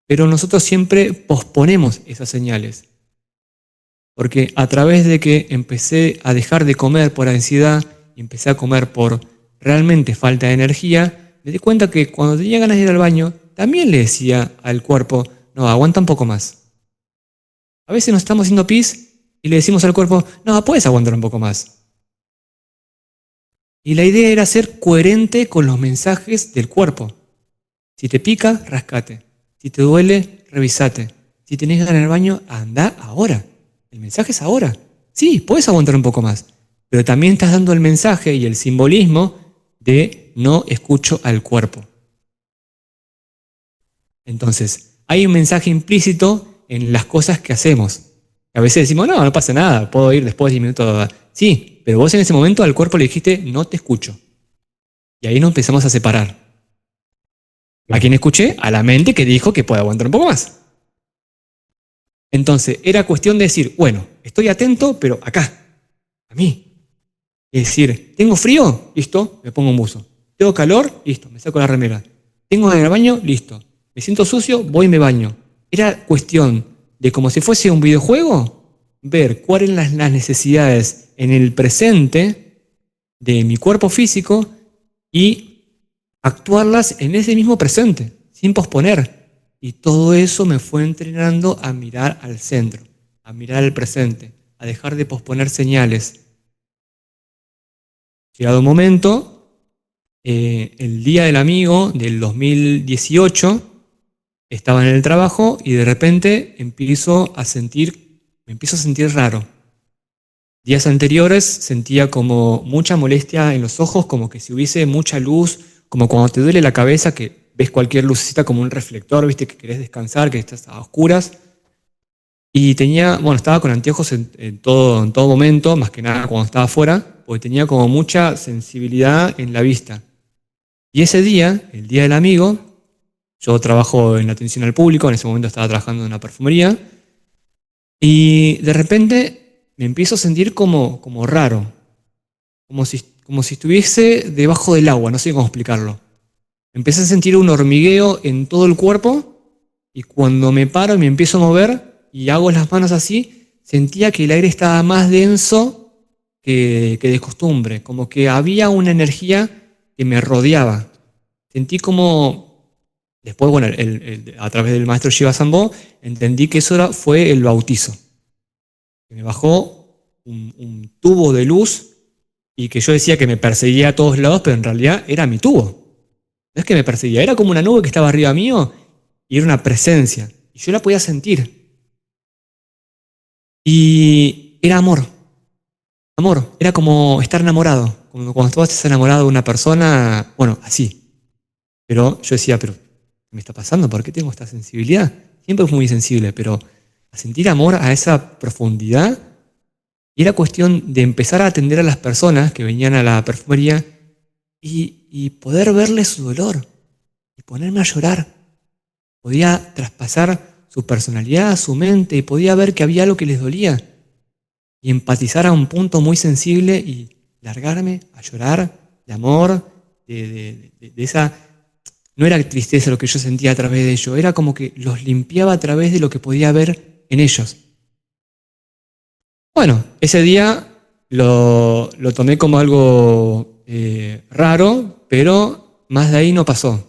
[SPEAKER 1] pero nosotros siempre posponemos esas señales. Porque a través de que empecé a dejar de comer por ansiedad y empecé a comer por realmente falta de energía, me di cuenta que cuando tenía ganas de ir al baño, también le decía al cuerpo, no, aguanta un poco más. A veces nos estamos haciendo pis y le decimos al cuerpo, no, puedes aguantar un poco más. Y la idea era ser coherente con los mensajes del cuerpo. Si te pica, rascate. Si te duele, revisate. Si tenés ganas en el baño, anda ahora. El mensaje es ahora. Sí, puedes aguantar un poco más, pero también estás dando el mensaje y el simbolismo de no escucho al cuerpo. Entonces, hay un mensaje implícito en las cosas que hacemos. A veces decimos, no pasa nada, puedo ir después de 10 minutos. Sí, pero vos en ese momento al cuerpo le dijiste, no te escucho. Y ahí nos empezamos a separar. ¿A quién escuché? A la mente que dijo que puede aguantar un poco más. Entonces, era cuestión de decir, bueno, estoy atento, pero acá, a mí. Es decir, ¿tengo frío? Listo, me pongo un buzo. ¿Tengo calor? Listo, me saco la remera. ¿Tengo ganas de ir al baño? Listo. ¿Me siento sucio? Voy y me baño. Era cuestión de, como si fuese un videojuego, ver cuáles eran las necesidades en el presente de mi cuerpo físico y actuarlas en ese mismo presente, sin posponer. Y todo eso me fue entrenando a mirar al centro, a mirar al presente, a dejar de posponer señales. Llegado un momento, el día del amigo del 2018, estaba en el trabajo y de repente me empiezo a sentir raro. Días anteriores sentía como mucha molestia en los ojos, como que si hubiese mucha luz, como cuando te duele la cabeza, que ves cualquier lucecita como un reflector, viste que querés descansar, que estás a oscuras. Y estaba con anteojos en todo momento, más que nada cuando estaba afuera, porque tenía como mucha sensibilidad en la vista. Y ese día, el día del amigo, yo trabajo en atención al público, en ese momento estaba trabajando en una perfumería, y de repente me empiezo a sentir como raro, como si estuviese debajo del agua, no sé cómo explicarlo. Empecé a sentir un hormigueo en todo el cuerpo Y cuando me paro y me empiezo a mover y hago las manos así, sentía que el aire estaba más denso que de costumbre, como que había una energía que me rodeaba. Sentí como, después, bueno, a través del maestro Shiva Sambho, entendí que eso fue el bautizo. Que me bajó un tubo de luz y que yo decía que me perseguía a todos lados, pero en realidad era mi tubo. No es que me perseguía, era como una nube que estaba arriba mío y era una presencia. Y yo la podía sentir. Y era amor. Amor, era como estar enamorado. Como cuando tú estás enamorado de una persona, bueno, así. Pero yo decía, pero ¿qué me está pasando? ¿Por qué tengo esta sensibilidad? Siempre fui muy sensible, pero a sentir amor a esa profundidad, y era cuestión de empezar a atender a las personas que venían a la perfumería y poder verles su dolor y ponerme a llorar. Podía traspasar su personalidad, su mente, y podía ver que había algo que les dolía y empatizar a un punto muy sensible y largarme a llorar de amor, de esa... No era tristeza lo que yo sentía a través de ello, era como que los limpiaba a través de lo que podía ver en ellos. Bueno, ese día lo tomé como algo raro, pero más de ahí no pasó.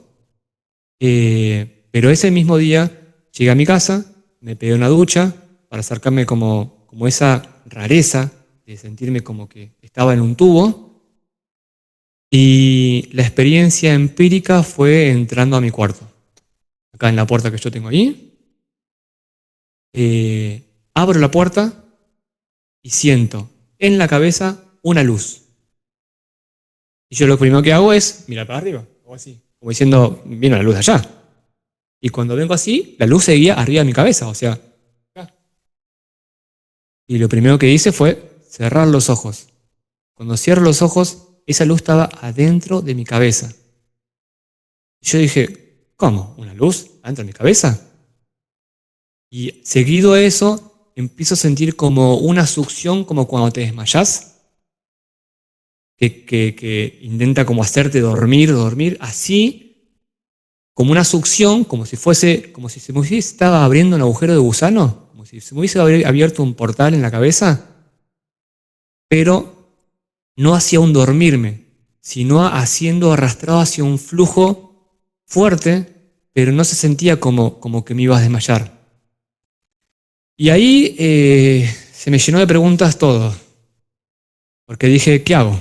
[SPEAKER 1] Pero ese mismo día llegué a mi casa, me pegué una ducha para sacarme como esa rareza de sentirme como que estaba en un tubo. Y la experiencia empírica fue entrando a mi cuarto. Acá en la puerta que yo tengo ahí. Abro la puerta y siento en la cabeza una luz. Y yo lo primero que hago es mirar para arriba, o así, como diciendo, viene la luz de allá. Y cuando vengo así, la luz seguía arriba de mi cabeza, o sea, acá. Y lo primero que hice fue cerrar los ojos. Cuando cierro los ojos, esa luz estaba adentro de mi cabeza. Y yo dije, ¿cómo? ¿Una luz adentro de mi cabeza? Y seguido a eso, empiezo a sentir como una succión, como cuando te desmayás, que intenta como hacerte dormir, así, como una succión, como si se me hubiese estaba abriendo un agujero de gusano, como si se me hubiese abierto un portal en la cabeza, pero no hacia un dormirme, sino haciendo arrastrado hacia un flujo fuerte, pero no se sentía como que me iba a desmayar. Y ahí se me llenó de preguntas todo, porque dije, ¿qué hago?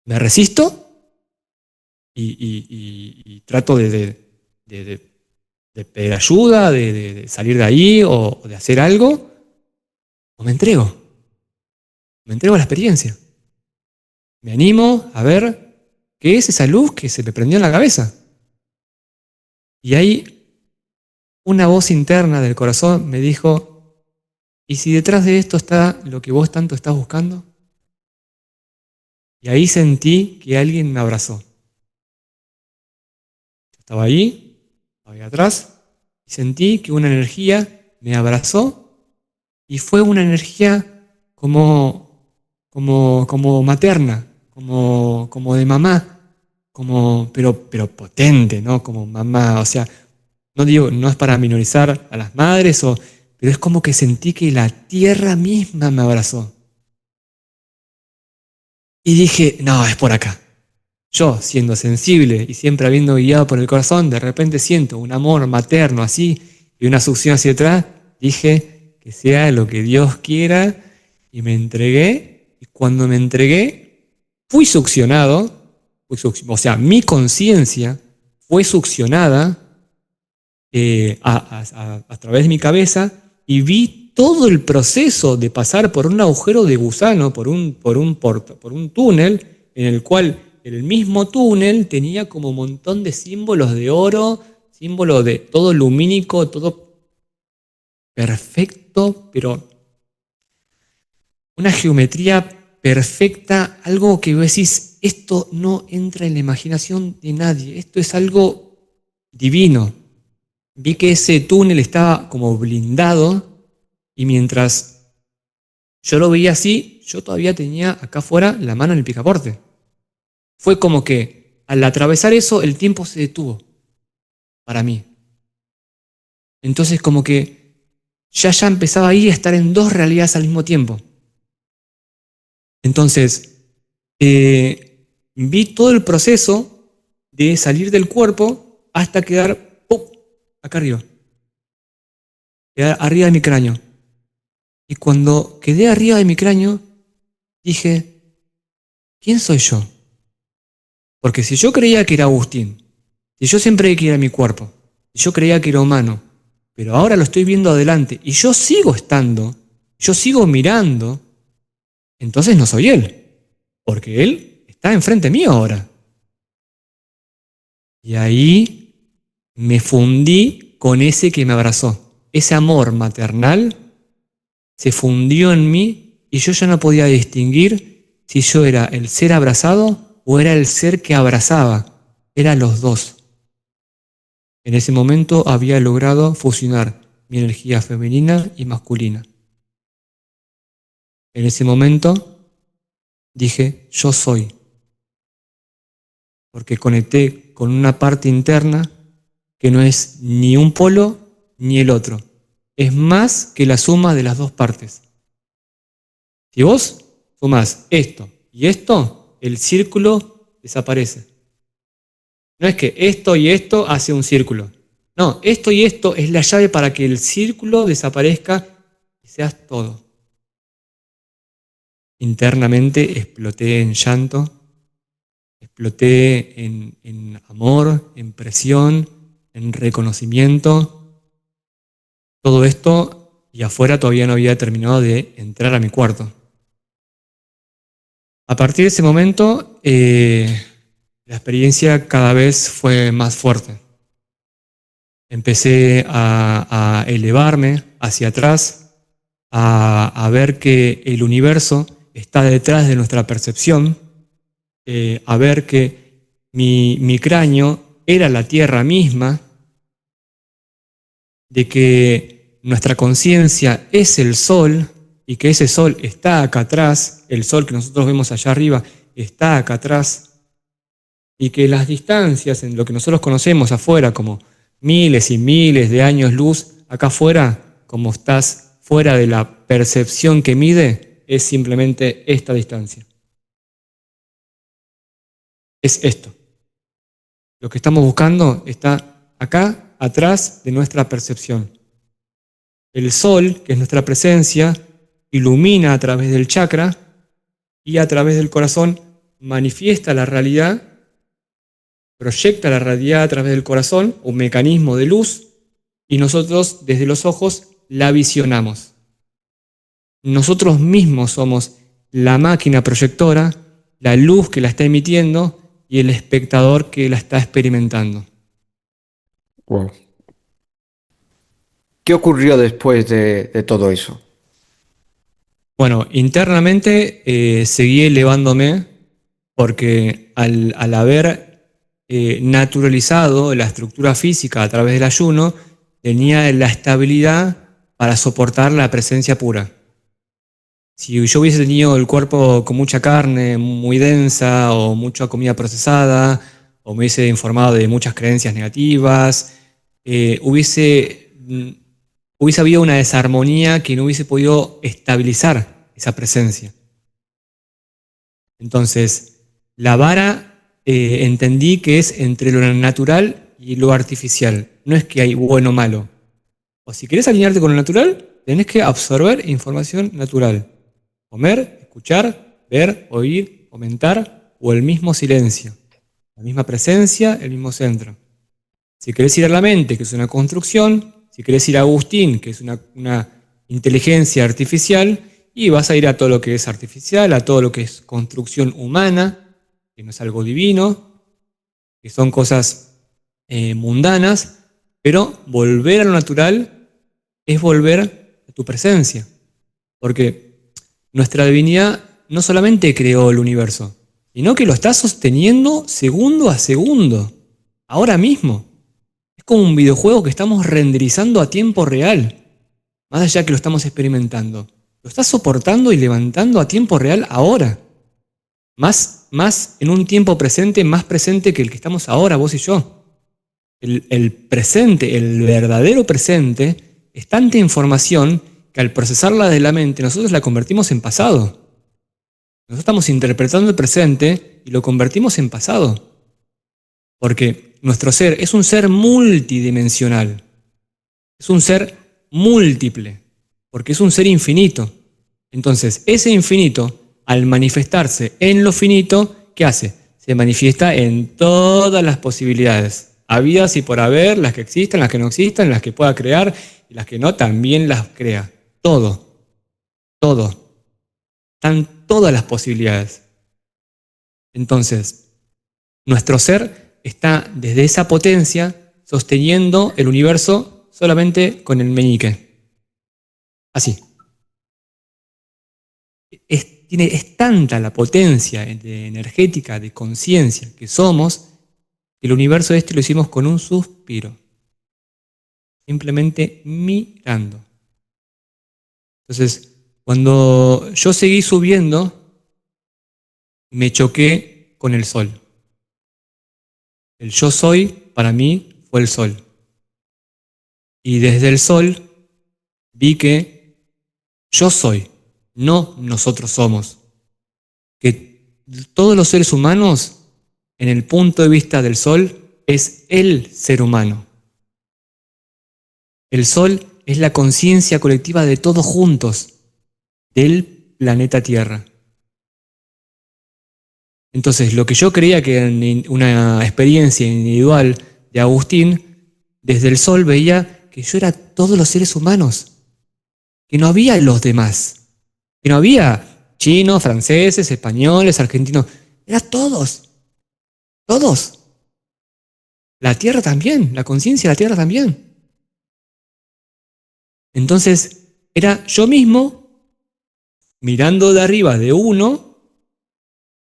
[SPEAKER 1] ¿Me resisto? Y trato de pedir ayuda, de salir de ahí o de hacer algo, o me entrego a la experiencia. Me animo a ver qué es esa luz que se me prendió en la cabeza. Y ahí una voz interna del corazón me dijo, ¿y si detrás de esto está lo que vos tanto estás buscando? Y ahí sentí que alguien me abrazó. Estaba ahí atrás, y sentí que una energía me abrazó y fue una energía como materna, como de mamá, pero potente, ¿no? Como mamá, o sea, no digo, no es para minorizar a las madres, pero es como que sentí que la tierra misma me abrazó. Y dije, no, es por acá. Yo, siendo sensible y siempre habiendo guiado por el corazón, de repente siento un amor materno así y una succión hacia atrás. Dije que sea lo que Dios quiera y me entregué. Y cuando me entregué, fui succionado, o sea, mi conciencia fue succionada a través de mi cabeza y vi todo el proceso de pasar por un agujero de gusano, por un túnel en el cual el mismo túnel tenía como un montón de símbolos de oro, símbolos de todo lumínico, todo perfecto, pero una geometría perfecta, algo que vos decís, esto no entra en la imaginación de nadie, esto es algo divino. Vi que ese túnel estaba como blindado y mientras yo lo veía así, yo todavía tenía acá afuera la mano en el picaporte. Fue como que al atravesar eso el tiempo se detuvo para mí. Entonces como que ya empezaba ahí a estar en dos realidades al mismo tiempo. Entonces, vi todo el proceso de salir del cuerpo hasta quedar ¡pum!, acá arriba. Quedar arriba de mi cráneo. Y cuando quedé arriba de mi cráneo, dije, ¿quién soy yo? Porque si yo creía que era Agustín, si yo siempre creí que era mi cuerpo, si yo creía que era humano, pero ahora lo estoy viendo adelante y yo sigo estando, yo sigo mirando, entonces no soy él, porque él está enfrente mío ahora. Y ahí me fundí con ese que me abrazó. Ese amor maternal se fundió en mí y yo ya no podía distinguir si yo era el ser abrazado o era el ser que abrazaba. Eran los dos. En ese momento había logrado fusionar mi energía femenina y masculina. En ese momento dije, yo soy. Porque conecté con una parte interna que no es ni un polo ni el otro. Es más que la suma de las dos partes. Si vos sumás esto y esto, el círculo desaparece. No es que esto y esto hace un círculo. No, esto y esto es la llave para que el círculo desaparezca y seas todo. Internamente exploté en llanto, exploté en amor, en presión, en reconocimiento. Todo esto y afuera todavía no había terminado de entrar a mi cuarto. A partir de ese momento, la experiencia cada vez fue más fuerte. Empecé a elevarme hacia atrás, a ver que el universo está detrás de nuestra percepción, a ver que mi cráneo era la Tierra misma, de que nuestra conciencia es el Sol y que ese Sol está acá atrás, el Sol que nosotros vemos allá arriba está acá atrás, y que las distancias en lo que nosotros conocemos afuera como miles y miles de años luz, acá afuera, como estás fuera de la percepción que mide, es simplemente esta distancia. Es esto. Lo que estamos buscando está acá, atrás de nuestra percepción. El sol, que es nuestra presencia, ilumina a través del chakra y a través del corazón manifiesta la realidad, proyecta la realidad a través del corazón, un mecanismo de luz, y nosotros desde los ojos la visionamos. Nosotros mismos somos la máquina proyectora, la luz que la está emitiendo y el espectador que la está experimentando.
[SPEAKER 2] Wow. ¿Qué ocurrió después de todo eso?
[SPEAKER 1] Bueno, internamente seguí elevándome porque al haber naturalizado la estructura física a través del ayuno, tenía la estabilidad para soportar la presencia pura. Si yo hubiese tenido el cuerpo con mucha carne, muy densa, o mucha comida procesada, o me hubiese informado de muchas creencias negativas, hubiese habido una desarmonía que no hubiese podido estabilizar esa presencia. Entonces, la vara entendí que es entre lo natural y lo artificial. No es que hay bueno o malo. O si querés alinearte con lo natural, tenés que absorber información natural. Comer, escuchar, ver, oír, comentar o el mismo silencio. La misma presencia, el mismo centro. Si querés ir a la mente, que es una construcción, si querés ir a Agustín, que es una inteligencia artificial, y vas a ir a todo lo que es artificial, a todo lo que es construcción humana, que no es algo divino, que son cosas mundanas, pero volver a lo natural es volver a tu presencia. Porque nuestra divinidad no solamente creó el universo, sino que lo está sosteniendo segundo a segundo, ahora mismo. Es como un videojuego que estamos renderizando a tiempo real, más allá que lo estamos experimentando. Lo está soportando y levantando a tiempo real ahora. Más en un tiempo presente, más presente que el que estamos ahora, vos y yo. El presente, el verdadero presente, es tanta información que al procesarla de la mente nosotros la convertimos en pasado. Nosotros estamos interpretando el presente y lo convertimos en pasado. Porque nuestro ser es un ser multidimensional. Es un ser múltiple. Porque es un ser infinito. Entonces, ese infinito, al manifestarse en lo finito, ¿qué hace? Se manifiesta en todas las posibilidades, habidas y por haber, las que existan, las que no existan, las que pueda crear y las que no, también las crea. Todo, todo. Están todas las posibilidades. Entonces, nuestro ser está desde esa potencia sosteniendo el universo solamente con el meñique. Así. Es tanta la potencia energética de conciencia que somos, que el universo lo hicimos con un suspiro. Simplemente mirando. Entonces, cuando yo seguí subiendo, me choqué con el sol. El yo soy, para mí, fue el sol. Y desde el sol vi que yo soy, no nosotros somos. Que todos los seres humanos, en el punto de vista del sol, es el ser humano. El sol es la conciencia colectiva de todos juntos, del planeta Tierra. Entonces, lo que yo creía que era una experiencia individual de Agustín, desde el sol veía que yo era todos los seres humanos, que no había los demás, que no había chinos, franceses, españoles, argentinos, eran todos, todos. La Tierra también, la conciencia de la Tierra también. Entonces, era yo mismo mirando de arriba de uno,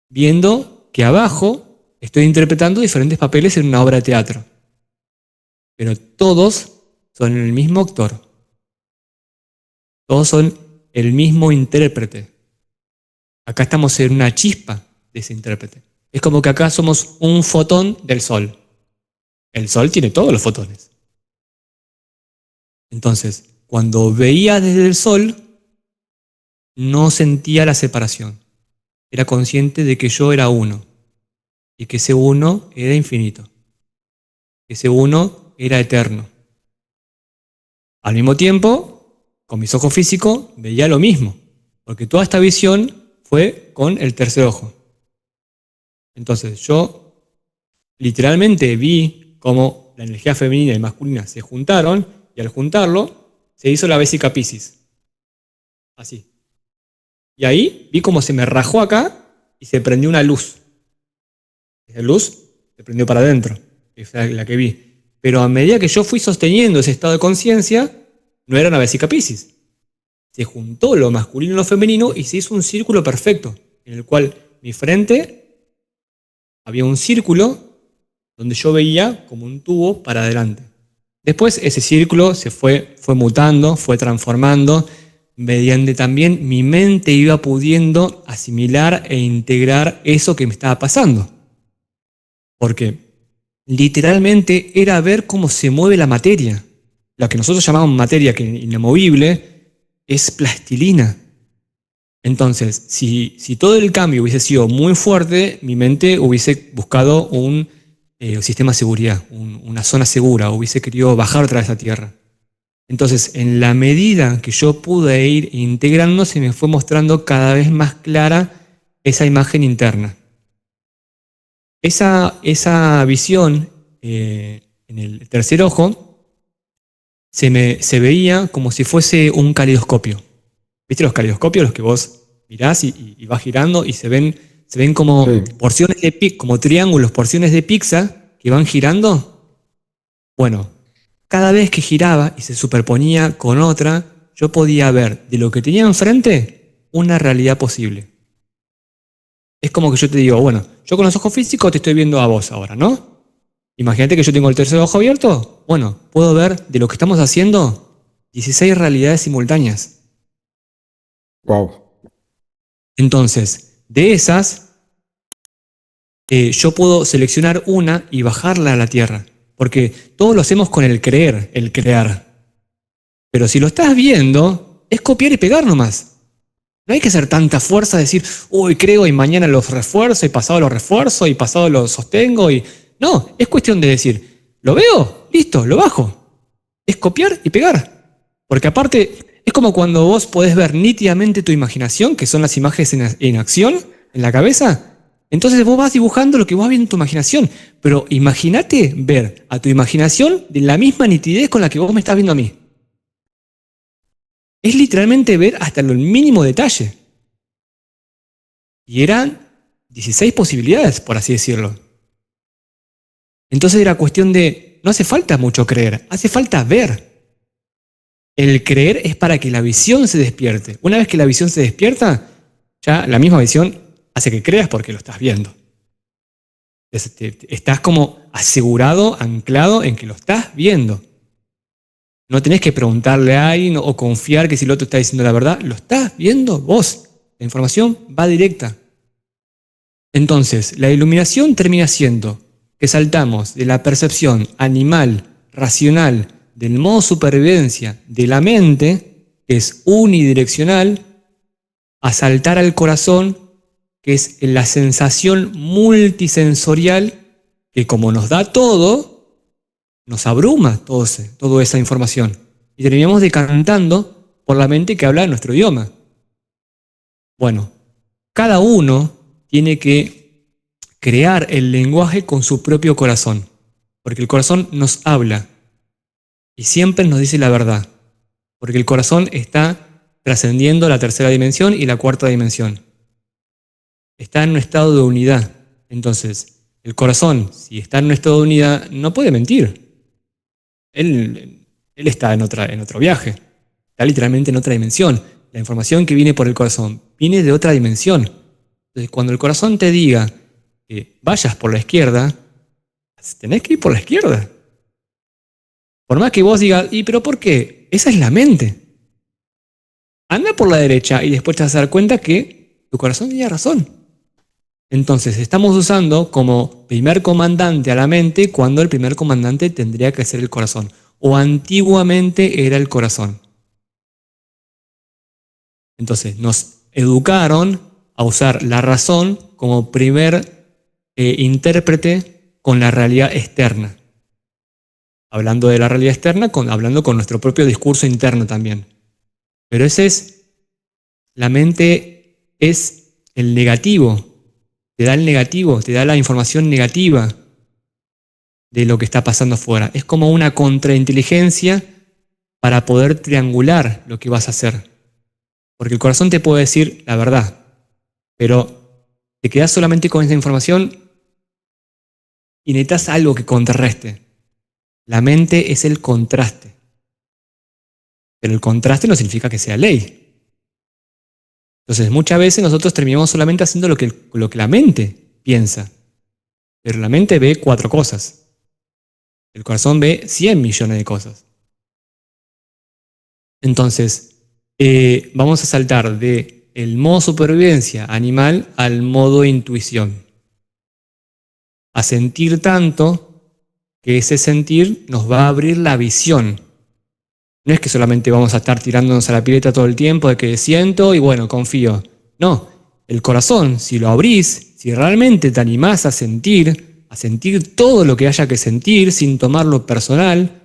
[SPEAKER 1] viendo que abajo estoy interpretando diferentes papeles en una obra de teatro. Pero todos son el mismo actor. Todos son el mismo intérprete. Acá estamos en una chispa de ese intérprete. Es como que acá somos un fotón del sol. El sol tiene todos los fotones. Entonces, cuando veía desde el sol, no sentía la separación. Era consciente de que yo era uno. Y que ese uno era infinito. Que ese uno era eterno. Al mismo tiempo, con mis ojos físicos, veía lo mismo. Porque toda esta visión fue con el tercer ojo. Entonces, yo literalmente vi cómo la energía femenina y masculina se juntaron, y al juntarlo, se hizo la Vesica Piscis. Así. Y ahí vi cómo se me rajó acá y se prendió una luz. Esa luz se prendió para adentro, que fue la que vi. Pero a medida que yo fui sosteniendo ese estado de conciencia, no era una Vesica Piscis. Se juntó lo masculino y lo femenino y se hizo un círculo perfecto, en el cual mi frente había un círculo donde yo veía como un tubo para adelante. Después ese círculo se fue mutando, fue transformando, mediante también mi mente iba pudiendo asimilar e integrar eso que me estaba pasando. Porque literalmente era ver cómo se mueve la materia. Lo que nosotros llamamos materia, que es inamovible, es plastilina. Entonces, si todo el cambio hubiese sido muy fuerte, mi mente hubiese buscado un sistema de seguridad, una zona segura, hubiese querido bajar otra vez a tierra. Entonces, en la medida que yo pude ir integrando, se me fue mostrando cada vez más clara esa imagen interna. Esa visión en el tercer ojo se veía como si fuese un caleidoscopio. ¿Viste los caleidoscopios? Los que vos mirás y vas girando y se ven como porciones de como triángulos, porciones de pizza que van girando. Bueno, cada vez que giraba y se superponía con otra, yo podía ver de lo que tenía enfrente una realidad posible. Es como que yo te digo, bueno, yo con los ojos físicos te estoy viendo a vos ahora, ¿no? Imagínate que yo tengo el tercer ojo abierto. Bueno, puedo ver de lo que estamos haciendo 16 realidades simultáneas.
[SPEAKER 2] Wow.
[SPEAKER 1] Entonces, de esas, yo puedo seleccionar una y bajarla a la Tierra. porque todo lo hacemos con el creer, el crear. Pero si lo estás viendo, es copiar y pegar nomás. No hay que hacer tanta fuerza de decir, uy, creo y mañana los refuerzo y pasado los refuerzo y pasado los sostengo. No, es cuestión de decir, lo veo, listo, lo bajo. Es copiar y pegar. Porque aparte, es como cuando vos podés ver nítidamente tu imaginación, que son las imágenes en acción, en la cabeza. Entonces vos vas dibujando lo que vos viendo en tu imaginación. Pero imagínate ver a tu imaginación de la misma nitidez con la que vos me estás viendo a mí. Es literalmente ver hasta el mínimo detalle. Y eran 16 posibilidades, por así decirlo. Entonces era cuestión de, no hace falta mucho creer, hace falta ver. El creer es para que la visión se despierte. Una vez que la visión se despierta, ya la misma visión hace que creas porque lo estás viendo. Estás como asegurado, anclado en que lo estás viendo. No tenés que preguntarle a alguien o confiar que si el otro está diciendo la verdad, lo estás viendo vos. La información va directa. Entonces, la iluminación termina siendo que saltamos de la percepción animal, racional, del modo supervivencia de la mente, que es unidireccional, a saltar al corazón, que es la sensación multisensorial, que como nos da todo, nos abruma toda esa información. Y terminamos decantando por la mente que habla nuestro idioma. Bueno, cada uno tiene que crear el lenguaje con su propio corazón. Porque el corazón nos habla y siempre nos dice la verdad. Porque el corazón está trascendiendo la tercera dimensión y la cuarta dimensión. Está en un estado de unidad. Entonces, el corazón, si está en un estado de unidad, no puede mentir. Él está en otro viaje. Está literalmente en otra dimensión. La información que viene por el corazón viene de otra dimensión. Entonces, cuando el corazón te diga que vayas por la izquierda, tenés que ir por la izquierda. Por más que vos digas, ¿y pero por qué? Esa es la mente. Anda por la derecha y después te vas a dar cuenta que tu corazón tenía razón. Entonces, estamos usando como primer comandante a la mente cuando el primer comandante tendría que ser el corazón. O antiguamente era el corazón. Entonces, nos educaron a usar la razón como primer intérprete con la realidad externa. Hablando de la realidad externa, hablando con nuestro propio discurso interno también. Pero la mente es el negativo. Te da el negativo, te da la información negativa de lo que está pasando afuera. Es como una contrainteligencia para poder triangular lo que vas a hacer. Porque el corazón te puede decir la verdad, pero te quedas solamente con esa información y necesitas algo que contrarreste. La mente es el contraste. Pero el contraste no significa que sea ley. Entonces, muchas veces nosotros terminamos solamente haciendo lo que la mente piensa. Pero la mente ve 4 cosas. El corazón ve 100 millones de cosas. Entonces, vamos a saltar del modo supervivencia animal al modo intuición. A sentir tanto que ese sentir nos va a abrir la visión. No es que solamente vamos a estar tirándonos a la pileta todo el tiempo de que siento y bueno, confío. No, el corazón, si lo abrís, si realmente te animás a sentir todo lo que haya que sentir sin tomarlo personal,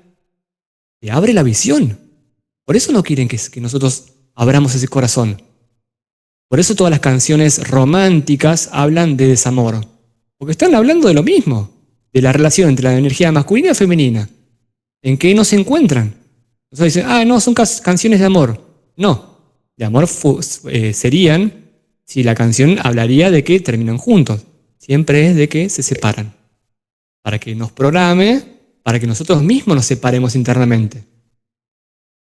[SPEAKER 1] te abre la visión. Por eso no quieren que nosotros abramos ese corazón. Por eso todas las canciones románticas hablan de desamor. Porque están hablando de lo mismo, de la relación entre la energía masculina y femenina. ¿En qué no se encuentran? Entonces dicen, no, son canciones de amor. No, de amor serían si la canción hablaría de que terminan juntos. Siempre es de que se separan. Para que nos programe, para que nosotros mismos nos separemos internamente.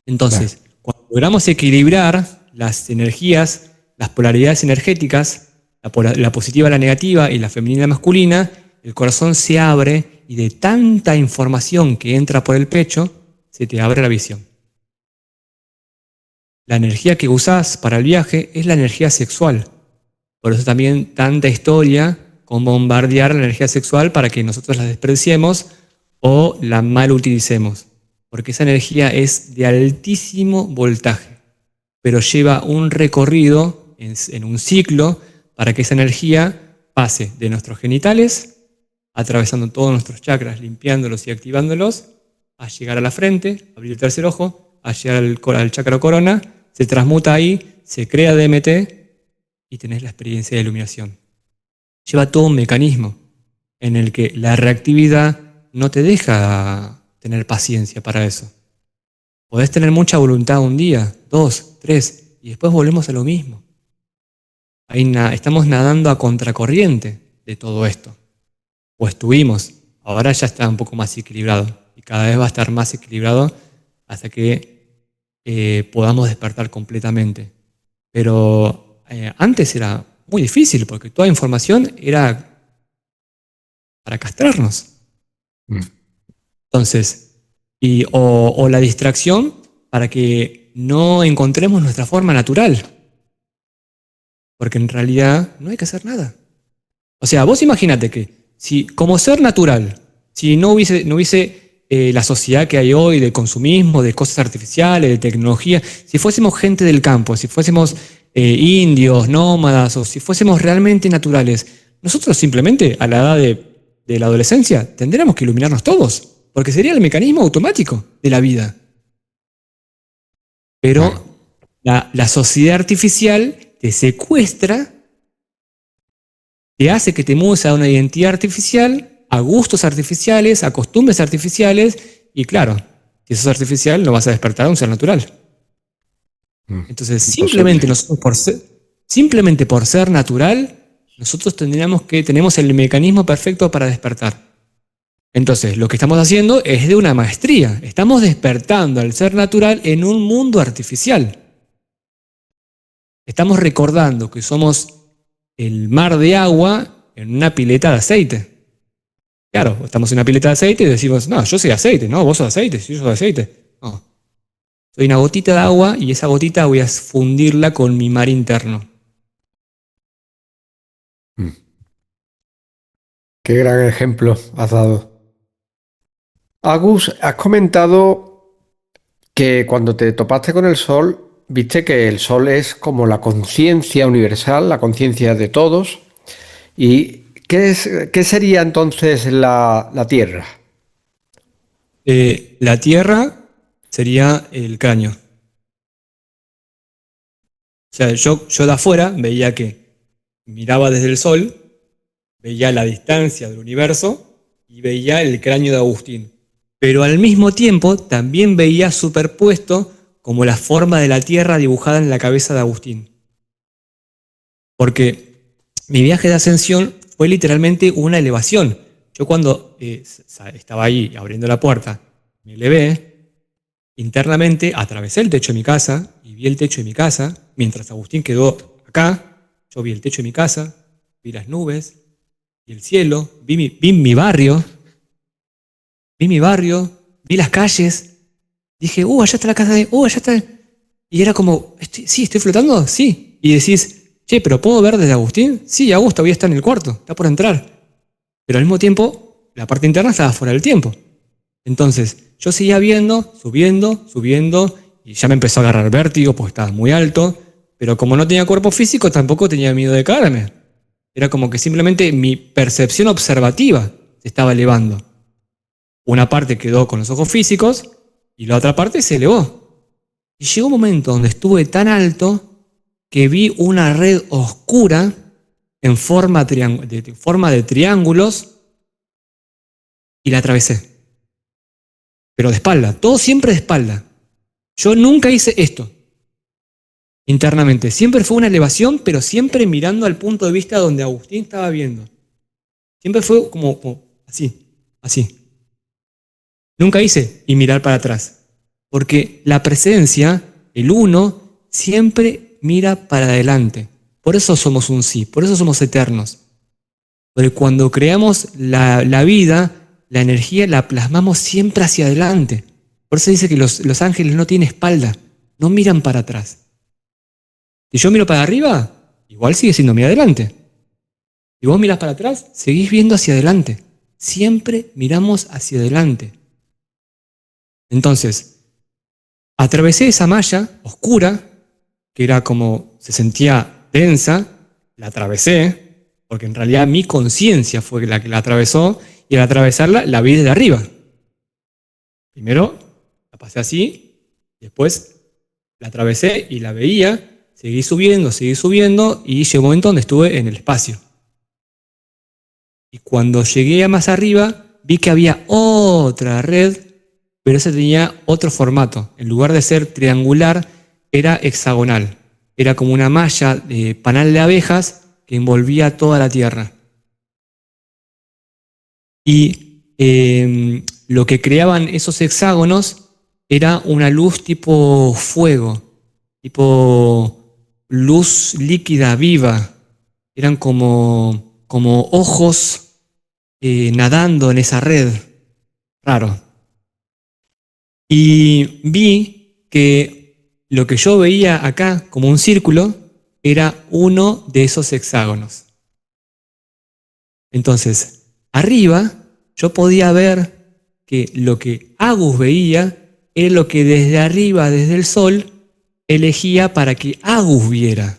[SPEAKER 1] Entonces, cuando logramos equilibrar las energías, las polaridades energéticas, la positiva, la negativa y la femenina y la masculina, el corazón se abre y de tanta información que entra por el pecho, se te abre la visión. La energía que usás para el viaje es la energía sexual. Por eso también tanta historia con bombardear la energía sexual para que nosotros la despreciemos o la mal utilicemos, porque esa energía es de altísimo voltaje, pero lleva un recorrido en un ciclo para que esa energía pase de nuestros genitales, atravesando todos nuestros chakras, limpiándolos y activándolos, a llegar a la frente, abrir el tercer ojo, a llegar al chakra corona, se transmuta ahí, se crea DMT y tenés la experiencia de iluminación. Lleva todo un mecanismo en el que la reactividad no te deja tener paciencia para eso. Podés tener mucha voluntad un día, 2, 3, y después volvemos a lo mismo. Ahí estamos nadando a contracorriente de todo esto. O estuvimos, ahora ya está un poco más equilibrado, y cada vez va a estar más equilibrado hasta que podamos despertar completamente. Pero antes era muy difícil, porque toda información era para castrarnos. Entonces, o la distracción para que no encontremos nuestra forma natural. Porque en realidad no hay que hacer nada. O sea, vos imagínate que si como ser natural, si no hubiese la sociedad que hay hoy de consumismo, de cosas artificiales, de tecnología, si fuésemos gente del campo, si fuésemos indios, nómadas, o si fuésemos realmente naturales, nosotros simplemente a la edad de la adolescencia tendríamos que iluminarnos todos, porque sería el mecanismo automático de la vida. Pero la sociedad artificial te secuestra, te hace que te mudes a una identidad artificial, a gustos artificiales, a costumbres artificiales, y claro, si sos artificial no vas a despertar a un ser natural. Entonces, simplemente por ser natural, nosotros tenemos el mecanismo perfecto para despertar. Entonces, lo que estamos haciendo es de una maestría. Estamos despertando al ser natural en un mundo artificial. Estamos recordando que somos el mar de agua en una pileta de aceite. Claro, estamos en una pileta de aceite y decimos, no, yo soy aceite, no, vos sos aceite, yo soy aceite. No, soy una gotita de agua y esa gotita voy a fundirla con mi mar interno.
[SPEAKER 2] Qué gran ejemplo has dado. Agus, has comentado que cuando te topaste con el sol, viste que el sol es como la conciencia universal, la conciencia de todos. ¿Y qué sería entonces la Tierra?
[SPEAKER 1] La Tierra sería el cráneo. O sea, yo de afuera veía que miraba desde el sol, veía la distancia del universo y veía el cráneo de Agustín. Pero al mismo tiempo también veía superpuesto como la forma de la Tierra dibujada en la cabeza de Agustín. Porque mi viaje de ascensión fue literalmente una elevación. Yo cuando estaba ahí abriendo la puerta, me elevé, internamente atravesé el techo de mi casa y vi el techo de mi casa, mientras Agustín quedó acá, yo vi el techo de mi casa, vi las nubes, vi el cielo, vi mi barrio, vi las calles, dije, allá está la casa allá está. Y era como, sí, estoy flotando, sí. Y decís, che, pero ¿puedo ver desde Agustín? Sí, Augusto, voy a estar en el cuarto, está por entrar. Pero al mismo tiempo, la parte interna estaba fuera del tiempo. Entonces, yo seguía viendo, subiendo, y ya me empezó a agarrar vértigo porque estaba muy alto, pero como no tenía cuerpo físico, tampoco tenía miedo de caerme. Era como que simplemente mi percepción observativa se estaba elevando. Una parte quedó con los ojos físicos y la otra parte se elevó. Y llegó un momento donde estuve tan alto que vi una red oscura en forma de triángulos y la atravesé. Pero de espalda, todo siempre de espalda. Yo nunca hice esto internamente. Siempre fue una elevación, pero siempre mirando al punto de vista donde Agustín estaba viendo. Siempre fue como así. Nunca hice y mirar para atrás. Porque la presencia, el uno, siempre mira para adelante. Por eso somos un sí, por eso somos eternos. Porque cuando creamos la vida, la energía la plasmamos siempre hacia adelante. Por eso dice que los ángeles no tienen espalda, no miran para atrás. Si yo miro para arriba, igual sigue siendo mi adelante. Si vos mirás para atrás, seguís viendo hacia adelante. siempre miramos hacia adelante. Entonces, atravesé esa malla oscura, que era como, se sentía densa, la atravesé, porque en realidad mi conciencia fue la que la atravesó, y al atravesarla la vi desde arriba. Primero la pasé así, después la atravesé y la veía, seguí subiendo, y llegó un momento donde estuve en el espacio. Y cuando llegué a más arriba, vi que había otra red, pero esa tenía otro formato. En lugar de ser triangular, era hexagonal. Era como una malla de panal de abejas que envolvía toda la Tierra. Y lo que creaban esos hexágonos era una luz tipo fuego, tipo luz líquida viva. Eran como ojos nadando en esa red. Raro. Y vi que lo que yo veía acá como un círculo era uno de esos hexágonos. Entonces, arriba yo podía ver que lo que Agus veía era lo que desde arriba, desde el Sol, elegía para que Agus viera.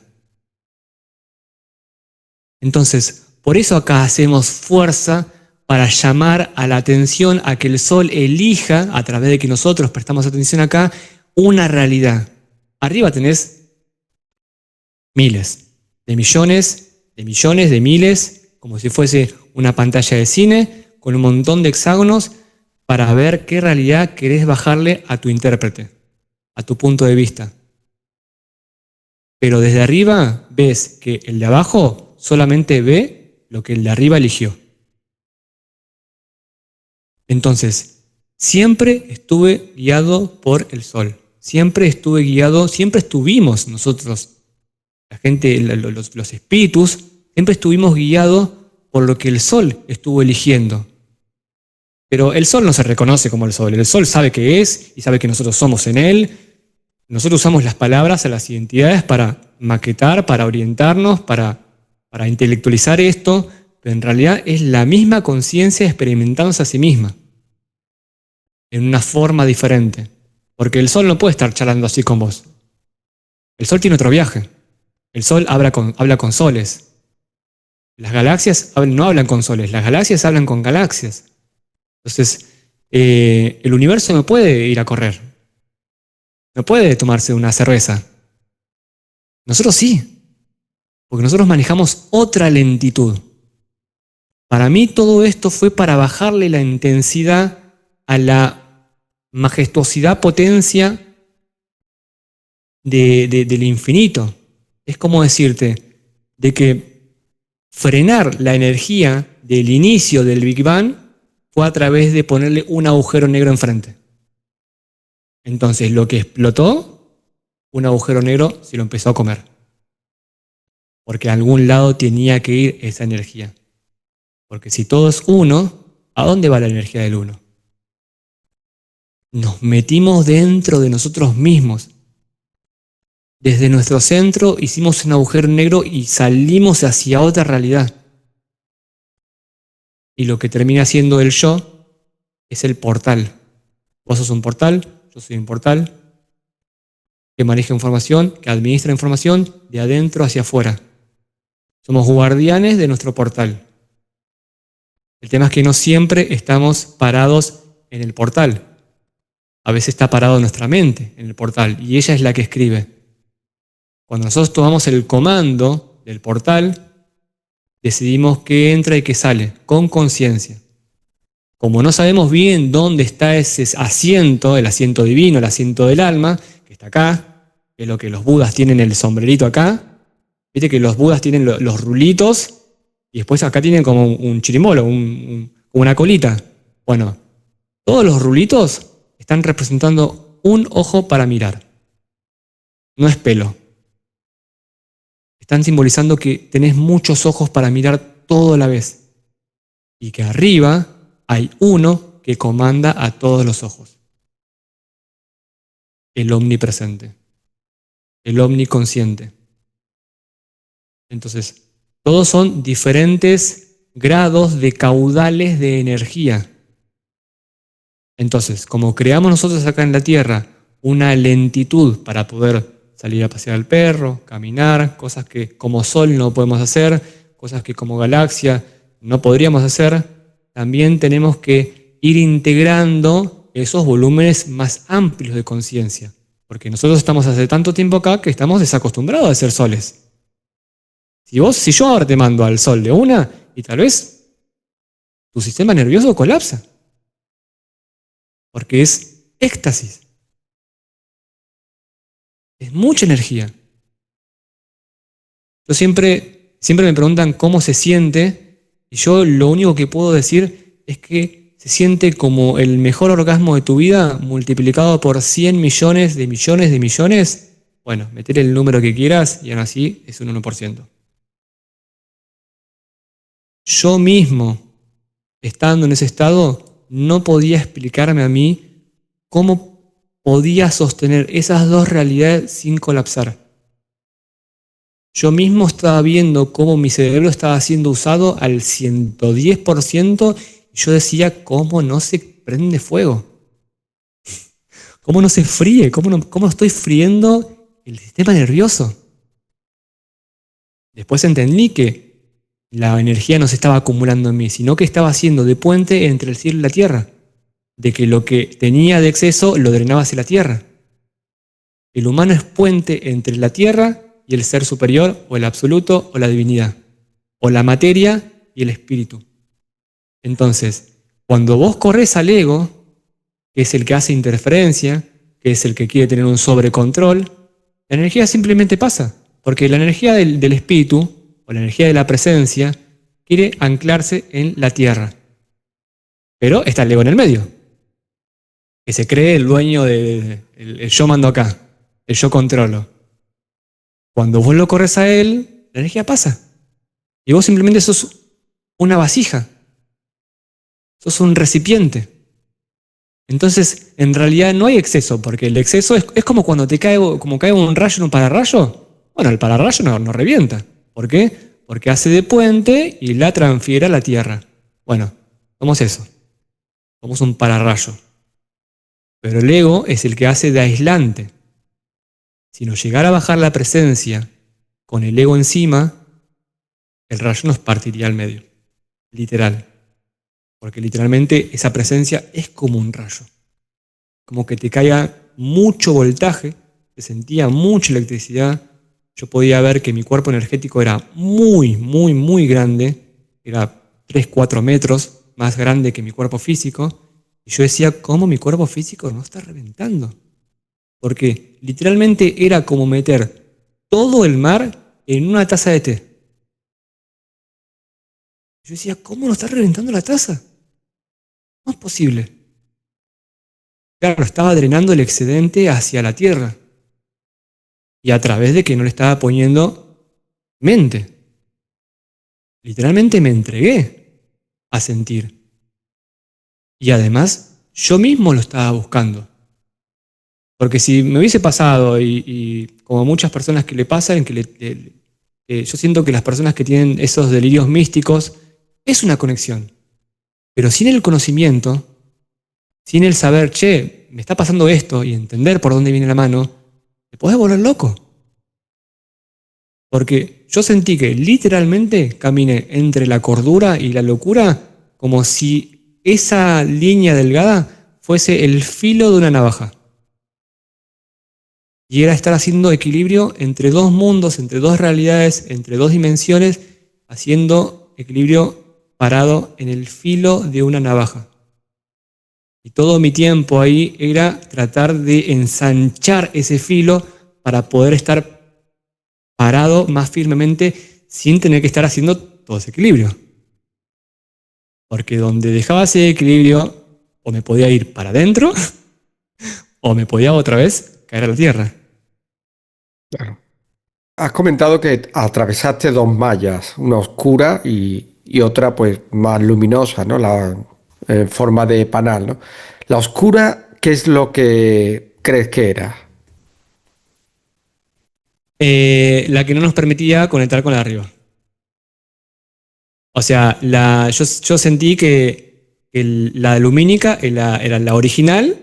[SPEAKER 1] Entonces, por eso acá hacemos fuerza para llamar a la atención a que el Sol elija, a través de que nosotros prestamos atención acá, una realidad. Arriba tenés miles, de millones, de miles, como si fuese una pantalla de cine, con un montón de hexágonos, para ver qué realidad querés bajarle a tu intérprete, a tu punto de vista. Pero desde arriba ves que el de abajo solamente ve lo que el de arriba eligió. Entonces, siempre estuve guiado por el Sol. Siempre estuve guiado, siempre estuvimos nosotros, la gente, los espíritus, siempre estuvimos guiados por lo que el Sol estuvo eligiendo. Pero el Sol no se reconoce como el Sol. El Sol sabe qué es y sabe que nosotros somos en él. Nosotros usamos las palabras a las identidades para maquetar, para orientarnos, para intelectualizar esto, pero en realidad es la misma conciencia experimentándose a sí misma, en una forma diferente. Porque el Sol no puede estar charlando así con vos. El Sol tiene otro viaje. El Sol habla con soles. Las galaxias no hablan con soles, las galaxias hablan con galaxias. Entonces, el universo no puede ir a correr. No puede tomarse una cerveza. Nosotros sí, porque nosotros manejamos otra lentitud. Para mí todo esto fue para bajarle la intensidad a la majestuosidad, potencia del infinito. Es como decirte de que frenar la energía del inicio del Big Bang fue a través de ponerle un agujero negro enfrente. Entonces lo que explotó, un agujero negro se lo empezó a comer. Porque a algún lado tenía que ir esa energía. Porque si todo es uno, ¿a dónde va la energía del uno? Nos metimos dentro de nosotros mismos. Desde nuestro centro hicimos un agujero negro y salimos hacia otra realidad. Y lo que termina siendo el yo es el portal. Vos sos un portal, yo soy un portal que maneja información, que administra información de adentro hacia afuera. Somos guardianes de nuestro portal. El tema es que no siempre estamos parados en el portal. A veces está parado nuestra mente en el portal y ella es la que escribe. Cuando nosotros tomamos el comando del portal, decidimos qué entra y qué sale, con conciencia. Como no sabemos bien dónde está ese asiento, el asiento divino, el asiento del alma, que está acá, que es lo que los budas tienen el sombrerito acá. Viste que los budas tienen los rulitos y después acá tienen como un chirimbolo, una colita. Bueno, todos los rulitos están representando un ojo para mirar. No es pelo. Están simbolizando que tenés muchos ojos para mirar todo a la vez. Y que arriba hay uno que comanda a todos los ojos. El omnipresente. El omniconsciente. Entonces, todos son diferentes grados de caudales de energía. Entonces, como creamos nosotros acá en la Tierra una lentitud para poder salir a pasear al perro, caminar, cosas que como Sol no podemos hacer, cosas que como galaxia no podríamos hacer, también tenemos que ir integrando esos volúmenes más amplios de conciencia. Porque nosotros estamos hace tanto tiempo acá que estamos desacostumbrados a ser soles. Si yo ahora te mando al sol de una, y tal vez tu sistema nervioso colapsa. Porque es éxtasis. Es mucha energía. Yo siempre me preguntan cómo se siente, y yo lo único que puedo decir es que se siente como el mejor orgasmo de tu vida multiplicado por 100 millones de millones de millones. Bueno, meter el número que quieras y aún así es un 1%. Yo mismo, estando en ese estado, no podía explicarme a mí cómo podía sostener esas dos realidades sin colapsar. Yo mismo estaba viendo cómo mi cerebro estaba siendo usado al 110%. Yo decía, ¿cómo no se prende fuego? ¿Cómo no se fríe? ¿Cómo no estoy friendo el sistema nervioso? Después entendí que la energía no se estaba acumulando en mí, sino que estaba haciendo de puente entre el cielo y la tierra. De que lo que tenía de exceso lo drenaba hacia la tierra. El humano es puente entre la tierra y el ser superior, o el absoluto, o la divinidad, o la materia y el espíritu. Entonces, cuando vos corres al ego, que es el que hace interferencia, que es el que quiere tener un sobrecontrol, la energía simplemente pasa, porque la energía del espíritu, o la energía de la presencia, quiere anclarse en la tierra. Pero está el ego en el medio, que se cree el dueño el yo mando acá, el yo controlo. Cuando vos lo corres a él, la energía pasa. Y vos simplemente sos una vasija. Sos un recipiente. Entonces, en realidad no hay exceso, porque el exceso es como cuando cae un rayo en un pararrayo. Bueno, el pararrayo no revienta. ¿Por qué? Porque hace de puente y la transfiere a la tierra. Bueno, somos eso. Somos un pararrayo. Pero el ego es el que hace de aislante. Si nos llegara a bajar la presencia con el ego encima, el rayo nos partiría al medio. Literal. Porque literalmente esa presencia es como un rayo. Como que te caiga mucho voltaje, se sentía mucha electricidad. Yo podía ver que mi cuerpo energético era muy, muy, muy grande. Era 3, 4 metros más grande que mi cuerpo físico. Y yo decía, ¿cómo mi cuerpo físico no está reventando? Porque literalmente era como meter todo el mar en una taza de té. Yo decía, ¿cómo no está reventando la taza? No es posible. Claro, estaba drenando el excedente hacia la tierra. Y a través de que no le estaba poniendo mente. Literalmente me entregué a sentir. Y además, yo mismo lo estaba buscando. Porque si me hubiese pasado, y como muchas personas que le pasan, yo siento que las personas que tienen esos delirios místicos, es una conexión. Pero sin el conocimiento, sin el saber, che, me está pasando esto, y entender por dónde viene la mano, te podés volver loco. Porque yo sentí que literalmente caminé entre la cordura y la locura como si esa línea delgada fuese el filo de una navaja. Y era estar haciendo equilibrio entre dos mundos, entre dos realidades, entre dos dimensiones, haciendo equilibrio parado en el filo de una navaja. Y todo mi tiempo ahí era tratar de ensanchar ese filo para poder estar parado más firmemente sin tener que estar haciendo todo ese equilibrio. Porque donde dejaba ese equilibrio, o me podía ir para adentro, o me podía otra vez caer a la tierra.
[SPEAKER 2] Claro. Has comentado que atravesaste dos mallas, una oscura y otra pues más luminosa, ¿no? En forma de panal, ¿no? La oscura, ¿qué es lo que crees que era?
[SPEAKER 1] La que no nos permitía conectar con la de arriba. O sea, yo sentí que la lumínica era la original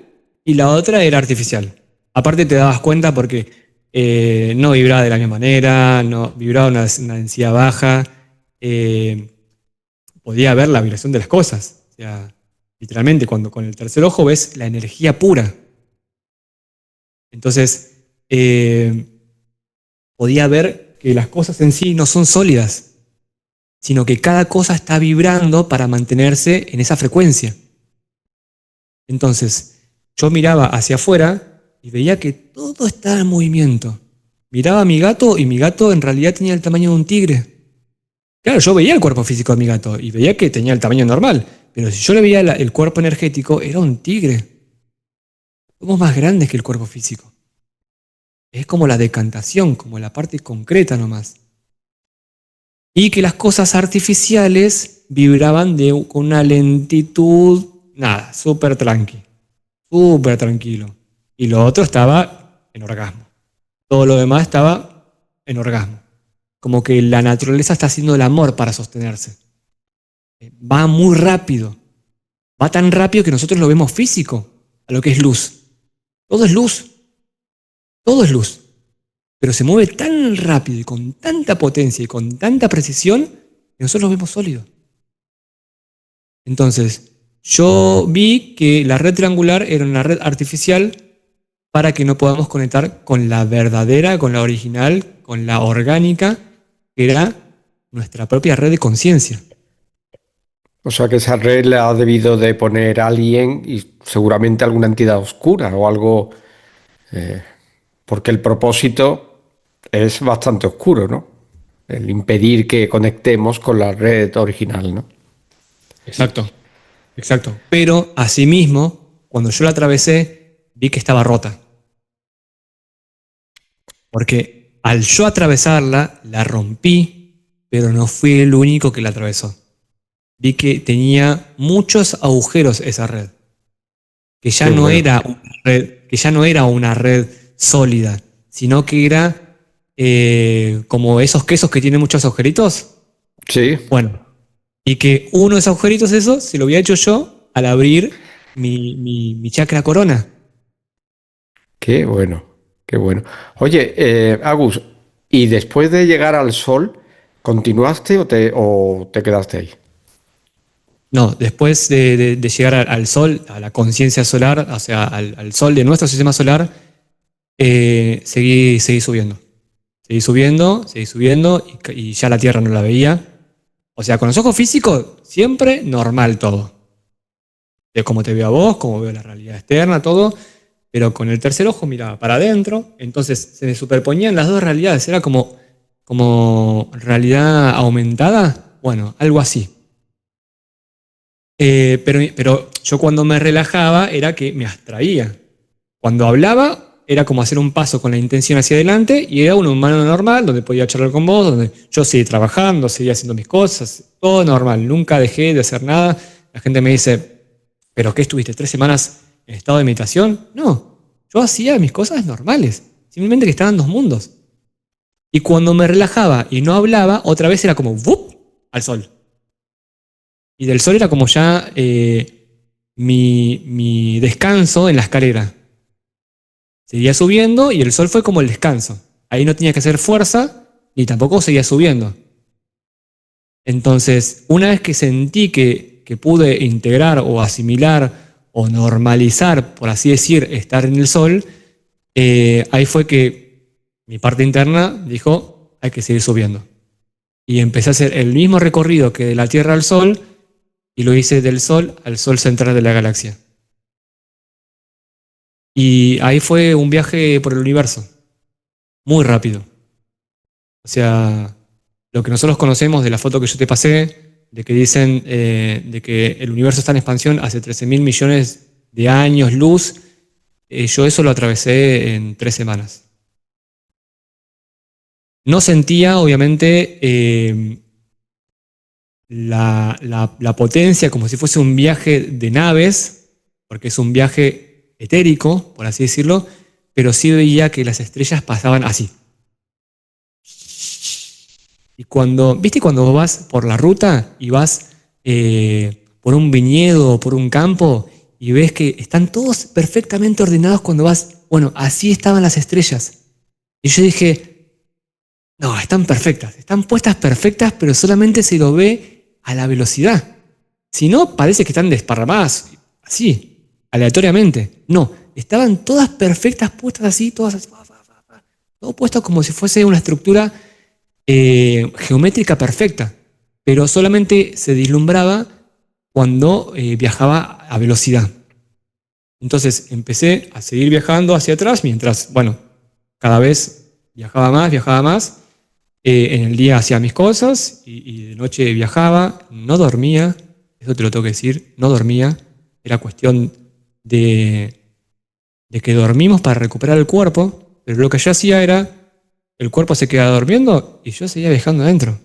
[SPEAKER 1] y la otra era artificial. Aparte te dabas cuenta porque no vibraba de la misma manera, no vibraba una densidad baja, eh, podía ver la vibración de las cosas. O sea, literalmente cuando con el tercer ojo ves la energía pura. Entonces, podía ver que las cosas en sí no son sólidas, sino que cada cosa está vibrando para mantenerse en esa frecuencia. Entonces, yo miraba hacia afuera y veía que todo estaba en movimiento. Miraba a mi gato y mi gato en realidad tenía el tamaño de un tigre. Claro, yo veía el cuerpo físico de mi gato y veía que tenía el tamaño normal, pero si yo le veía el cuerpo energético, era un tigre. Somos más grandes que el cuerpo físico. Es como la decantación, como la parte concreta nomás. Y que las cosas artificiales vibraban con una lentitud, nada, súper tranquilo. Y lo otro estaba en orgasmo. Todo lo demás estaba en orgasmo. Como que la naturaleza está haciendo el amor para sostenerse. Va muy rápido. Va tan rápido que nosotros lo vemos físico, a lo que es luz. Todo es luz. Todo es luz. Pero se mueve tan rápido y con tanta potencia y con tanta precisión que nosotros lo vemos sólido. Entonces, yo vi que la red triangular era una red artificial para que no podamos conectar con la verdadera, con la original, con la orgánica, que era nuestra propia red de conciencia.
[SPEAKER 2] O sea que esa red la ha debido de poner alguien y seguramente alguna entidad oscura o algo, porque el propósito es bastante oscuro, ¿no? El impedir que conectemos con la red original, ¿no?
[SPEAKER 1] Exacto, exacto. Pero asimismo, cuando yo la atravesé, vi que estaba rota. Porque al yo atravesarla, la rompí, pero no fui el único que la atravesó. Vi que tenía muchos agujeros esa red, que ya
[SPEAKER 2] Qué
[SPEAKER 1] no
[SPEAKER 2] bueno.
[SPEAKER 1] era una red, que ya no era una red sólida, sino que era como esos quesos que tienen muchos agujeritos.
[SPEAKER 2] Sí,
[SPEAKER 1] Bueno, y que uno de esos agujeritos, eso, se lo había hecho yo al abrir mi chakra corona.
[SPEAKER 2] qué bueno, qué bueno. Oye, Agus, ¿y después de llegar al sol, continuaste o te quedaste ahí?
[SPEAKER 1] No, después de llegar al sol, a la conciencia solar, o sea, al sol de nuestro sistema solar, seguí subiendo. Seguí subiendo y ya la Tierra no la veía. O sea, con los ojos físicos, siempre normal todo. De cómo te veo a vos, cómo veo la realidad externa, todo. Pero con el tercer ojo miraba para adentro, entonces se me superponían las dos realidades. Era como realidad aumentada. Bueno, algo así. Pero yo cuando me relajaba era que me abstraía. Cuando hablaba era como hacer un paso con la intención hacia adelante y era un humano normal donde podía charlar con vos, donde yo seguía trabajando, seguía haciendo mis cosas, todo normal, nunca dejé de hacer nada. La gente me dice, ¿pero qué estuviste 3 semanas en estado de meditación? No, yo hacía mis cosas normales, simplemente que estaban en dos mundos. Y cuando me relajaba y no hablaba, otra vez era como ¡vup! Al sol. Y del sol era como ya mi descanso en la escalera. Seguía subiendo y el sol fue como el descanso. Ahí no tenía que hacer fuerza ni tampoco seguía subiendo. Entonces, una vez que sentí que pude integrar o asimilar o normalizar, por así decir, estar en el sol, ahí fue que mi parte interna dijo, hay que seguir subiendo. Y empecé a hacer el mismo recorrido que de la Tierra al Sol, y lo hice del Sol al Sol central de la galaxia. Y ahí fue un viaje por el universo, muy rápido. O sea, lo que nosotros conocemos de la foto que yo te pasé, de que dicen de que el universo está en expansión hace 13.000 millones de años luz, yo eso lo atravesé en 3 semanas. No sentía, obviamente, la potencia como si fuese un viaje de naves, porque es un viaje etérico, por así decirlo, pero sí veía que las estrellas pasaban así. Y ¿viste cuando vos vas por la ruta y vas por un viñedo o por un campo y ves que están todos perfectamente ordenados cuando vas? Bueno, así estaban las estrellas. Y yo dije, no, están perfectas, están puestas perfectas, pero solamente se lo ve a la velocidad. Si no, parece que están desparramadas, así, aleatoriamente. No, estaban todas perfectas, puestas así, todas así, todo puesto como si fuese una estructura geométrica perfecta, pero solamente se vislumbraba cuando viajaba a velocidad. Entonces empecé a seguir viajando hacia atrás mientras, bueno, cada vez viajaba más. En el día hacía mis cosas y de noche viajaba, no dormía, eso te lo tengo que decir, no dormía, era cuestión de que dormimos para recuperar el cuerpo, pero lo que yo hacía era, el cuerpo se quedaba durmiendo y yo seguía viajando adentro.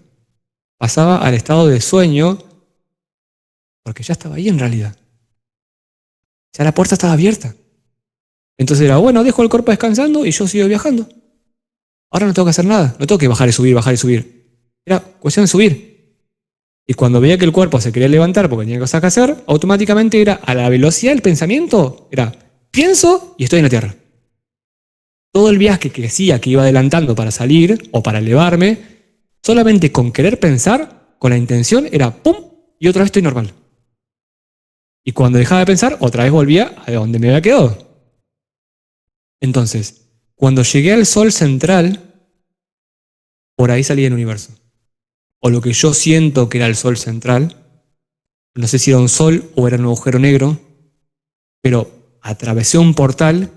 [SPEAKER 1] Pasaba al estado de sueño porque ya estaba ahí en realidad. Ya la puerta estaba abierta. Entonces era, bueno, dejo el cuerpo descansando y yo sigo viajando. Ahora no tengo que hacer nada, no tengo que bajar y subir. Era cuestión de subir. Y cuando veía que el cuerpo se quería levantar porque tenía cosas que hacer, automáticamente era a la velocidad del pensamiento, era pienso y estoy en la tierra. Todo el viaje que hacía, que iba adelantando para salir o para elevarme, solamente con querer pensar, con la intención, era pum, y otra vez estoy normal. Y cuando dejaba de pensar, otra vez volvía a donde me había quedado. Entonces, cuando llegué al sol central, por ahí salí del universo. O lo que yo siento que era el sol central, no sé si era un sol o era un agujero negro, pero atravesé un portal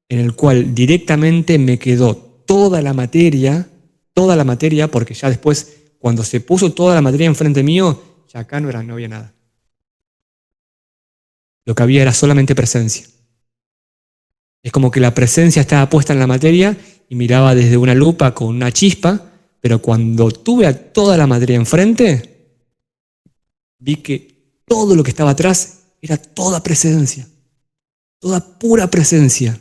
[SPEAKER 1] en el cual directamente me quedó toda la materia, porque ya después, cuando se puso toda la materia enfrente mío, ya acá no había nada. Lo que había era solamente presencia. Es como que la presencia estaba puesta en la materia y miraba desde una lupa con una chispa, pero cuando tuve a toda la materia enfrente, vi que todo lo que estaba atrás era toda presencia, toda pura presencia.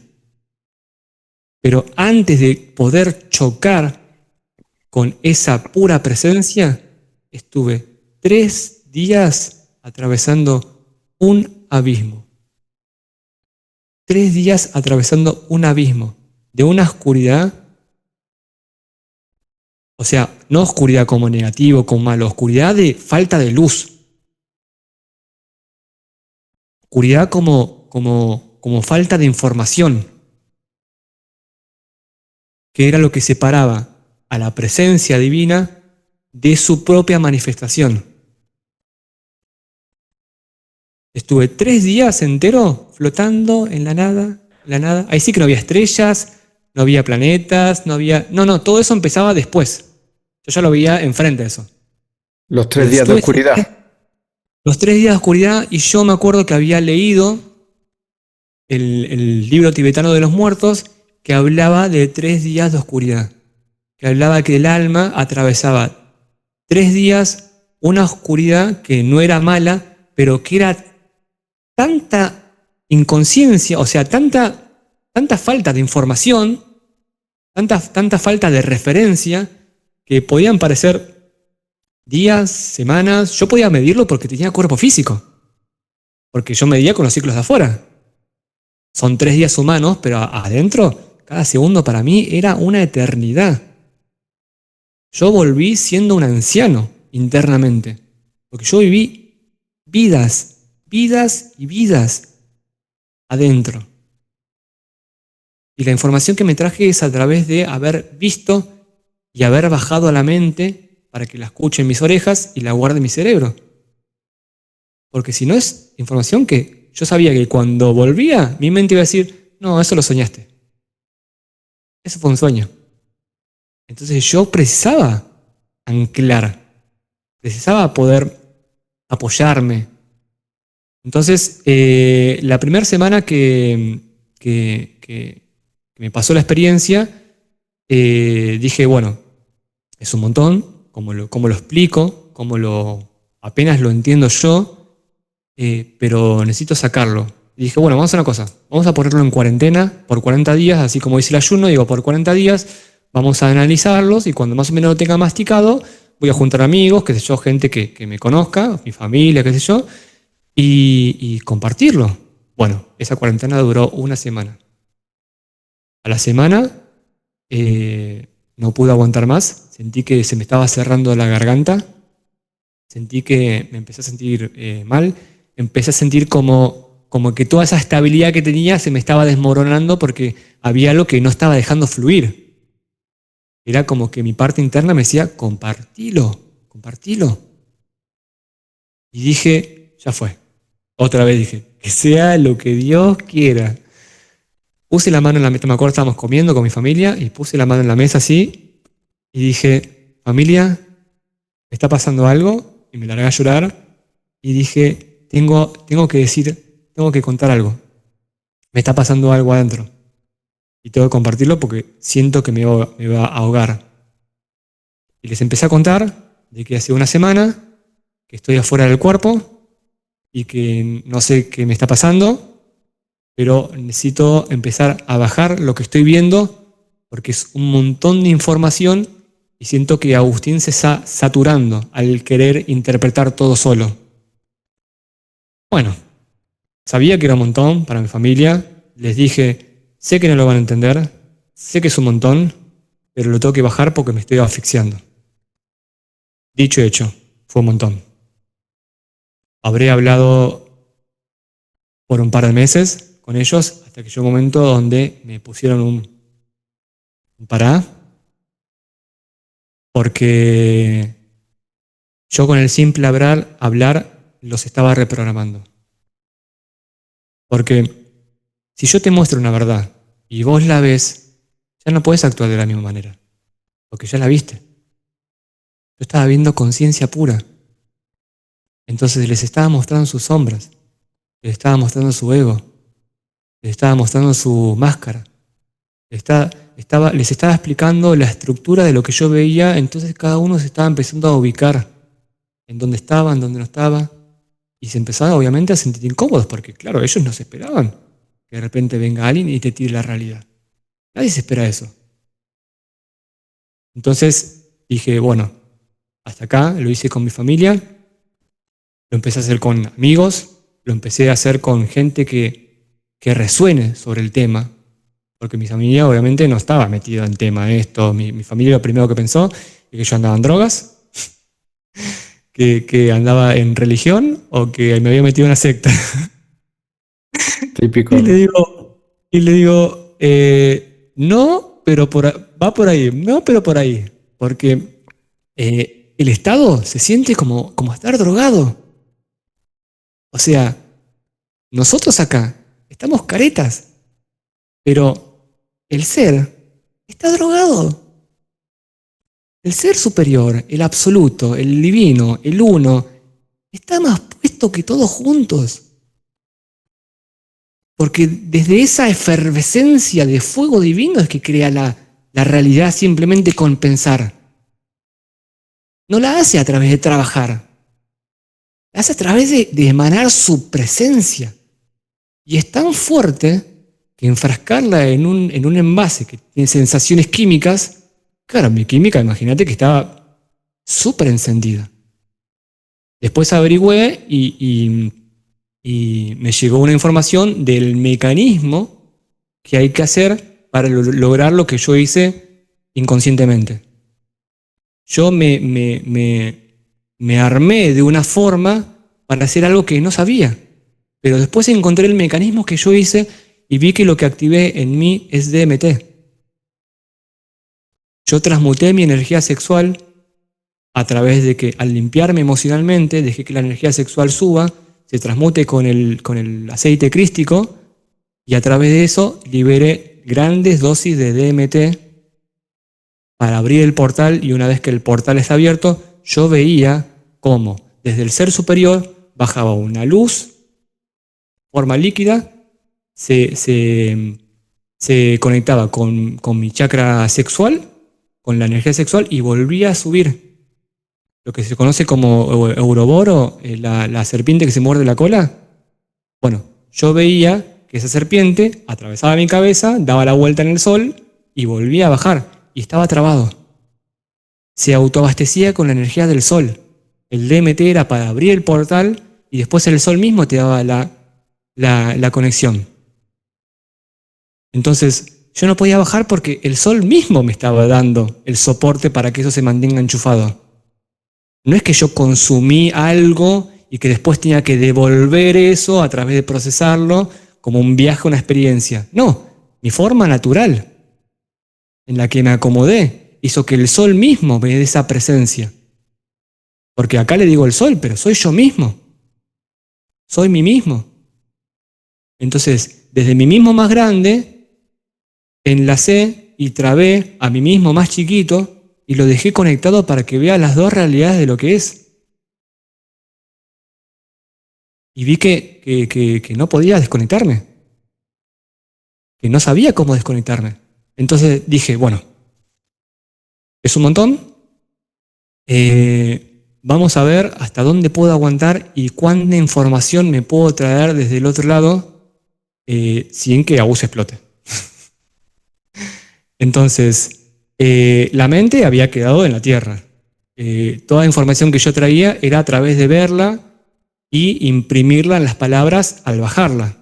[SPEAKER 1] Pero antes de poder chocar con esa pura presencia, estuve 3 días atravesando un abismo. 3 días atravesando un abismo de una oscuridad, o sea, no oscuridad como negativo, como malo, oscuridad de falta de luz. Oscuridad como falta de información, que era lo que separaba a la presencia divina de su propia manifestación. Estuve 3 días enteros flotando en la nada. Ahí sí que no había estrellas, no había planetas, no había... No, todo eso empezaba después. Yo ya lo veía enfrente de eso.
[SPEAKER 2] Los 3 días de oscuridad.
[SPEAKER 1] Los 3 días de oscuridad, y yo me acuerdo que había leído el libro tibetano de los muertos, que hablaba de 3 días de oscuridad. Que hablaba que el alma atravesaba 3 días una oscuridad que no era mala, pero que era tanta inconsciencia, o sea, tanta falta de información, tanta falta de referencia, que podían parecer días, semanas. Yo podía medirlo porque tenía cuerpo físico, porque yo medía con los ciclos de afuera. Son 3 días humanos, pero adentro, cada segundo para mí era una eternidad. Yo volví siendo un anciano internamente, porque yo viví vidas y vidas adentro. Y la información que me traje es a través de haber visto y haber bajado a la mente para que la escuche en mis orejas y la guarde en mi cerebro. Porque si no, es información que yo sabía que cuando volvía, mi mente iba a decir, no, eso lo soñaste. Eso fue un sueño. Entonces yo precisaba anclar, precisaba poder apoyarme. Entonces, la primera semana que me pasó la experiencia, dije, bueno, es un montón, ¿cómo lo explico? Apenas lo entiendo yo, pero necesito sacarlo. Y dije, bueno, vamos a hacer una cosa, vamos a ponerlo en cuarentena por 40 días, así como dice el ayuno, digo, por 40 días vamos a analizarlos y cuando más o menos lo tenga masticado, voy a juntar amigos, qué sé yo, gente que me conozca, mi familia, qué sé yo, y compartirlo. Bueno, esa cuarentena duró una semana. A la semana no pude aguantar más, sentí que se me estaba cerrando la garganta, sentí que me empecé a sentir mal, empecé a sentir como que toda esa estabilidad que tenía se me estaba desmoronando porque había algo que no estaba dejando fluir. Era como que mi parte interna me decía, compartilo, compartilo. Y dije, ya fue. Otra vez dije, que sea lo que Dios quiera. Puse la mano en la mesa, me acuerdo, estábamos comiendo con mi familia y puse la mano en la mesa así y dije, familia, me está pasando algo, y me largué a llorar y dije, tengo que decir, tengo que contar algo. Me está pasando algo adentro y tengo que compartirlo porque siento que me va a ahogar. Y les empecé a contar de que hace una semana que estoy afuera del cuerpo y que no sé qué me está pasando, pero necesito empezar a bajar lo que estoy viendo porque es un montón de información y siento que Agustín se está saturando al querer interpretar todo solo. Bueno, sabía que era un montón para mi familia, les dije, sé que no lo van a entender, sé que es un montón, pero lo tengo que bajar porque me estoy asfixiando. Dicho y hecho, fue un montón. Habré hablado por un par de meses con ellos hasta que llegó un momento donde me pusieron un pará, porque yo con el simple hablar los estaba reprogramando. Porque si yo te muestro una verdad y vos la ves, ya no puedes actuar de la misma manera, porque ya la viste. Yo estaba viendo conciencia pura. Entonces les estaba mostrando sus sombras, les estaba mostrando su ego, les estaba mostrando su máscara, les estaba explicando la estructura de lo que yo veía, entonces cada uno se estaba empezando a ubicar en dónde estaba, en dónde no estaba, y se empezaban obviamente a sentir incómodos, porque claro, ellos no se esperaban que de repente venga alguien y te tire la realidad. Nadie se espera eso. Entonces dije, bueno, hasta acá, lo hice con mi familia, lo empecé a hacer con amigos, lo empecé a hacer con gente que resuene sobre el tema, porque mi familia obviamente no estaba metida en tema esto. Mi familia lo primero que pensó es que yo andaba en drogas, que andaba en religión o que me había metido en una secta.
[SPEAKER 2] Típico,
[SPEAKER 1] Y
[SPEAKER 2] ¿no?
[SPEAKER 1] le digo, no, pero va por ahí, no, pero por ahí, porque el Estado se siente como estar drogado. O sea, nosotros acá estamos caretas, pero el ser está drogado. El ser superior, el absoluto, el divino, el uno, está más puesto que todos juntos. Porque desde esa efervescencia de fuego divino es que crea la realidad simplemente con pensar. No la hace a través de trabajar, la hace a través de emanar su presencia. Y es tan fuerte que enfrascarla en un envase que tiene sensaciones químicas, claro, mi química, imagínate que estaba súper encendida. Después averigüé y me llegó una información del mecanismo que hay que hacer para lograr lo que yo hice inconscientemente. Yo me armé de una forma para hacer algo que no sabía, pero después encontré el mecanismo que yo hice y vi que lo que activé en mí es DMT. Yo transmuté mi energía sexual a través de que al limpiarme emocionalmente, dejé que la energía sexual suba, se transmute con el aceite crístico y a través de eso liberé grandes dosis de DMT para abrir el portal, y una vez que el portal está abierto, yo veía cómo desde el ser superior bajaba una luz, forma líquida, se conectaba con mi chakra sexual, con la energía sexual y volvía a subir. Lo que se conoce como Euroboro, la serpiente que se muerde la cola. Bueno, yo veía que esa serpiente atravesaba mi cabeza, daba la vuelta en el sol y volvía a bajar. y estaba trabado. Se autoabastecía con la energía del sol. El DMT era para abrir el portal y después el sol mismo te daba la conexión. Entonces yo no podía bajar porque el sol mismo me estaba dando el soporte para que eso se mantenga enchufado. No es que yo consumí algo y que después tenía que devolver eso a través de procesarlo como un viaje, una experiencia. No, mi forma natural en la que me acomodé hizo que el sol mismo me dé esa presencia. Porque acá le digo el sol, pero soy yo mismo. Soy mí mismo. Entonces, desde mí mismo más grande, enlacé y trabé a mí mismo más chiquito y lo dejé conectado para que vea las dos realidades de lo que es. Y vi que no podía desconectarme, que no sabía cómo desconectarme. Entonces dije, bueno, es un montón, vamos a ver hasta dónde puedo aguantar y cuánta información me puedo traer desde el otro lado sin que Abu se explote. Entonces, la mente había quedado en la tierra. Toda la información que yo traía era a través de verla y imprimirla en las palabras al bajarla.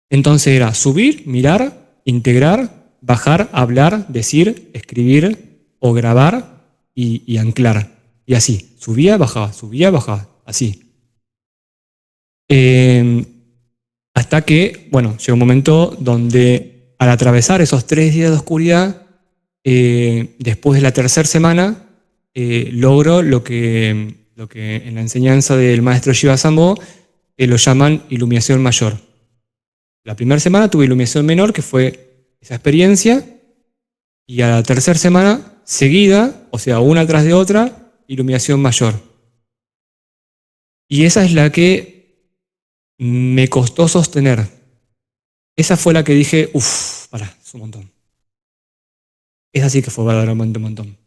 [SPEAKER 1] Entonces era subir, mirar, integrar, bajar, hablar, decir, escribir o grabar y anclar. Y así, subía, bajaba, así. Hasta que, bueno, llegó un momento donde al atravesar esos 3 días de oscuridad, después de la tercera semana, logro lo que en la enseñanza del maestro Shiva Sambho lo llaman iluminación mayor. La primera semana tuve iluminación menor, que fue esa experiencia, y a la tercera semana, seguida, o sea, una tras de otra, iluminación mayor. Y esa es la que me costó sostener. Esa fue la que dije, pará, es un montón. Esa sí que fue verdaderamente un montón.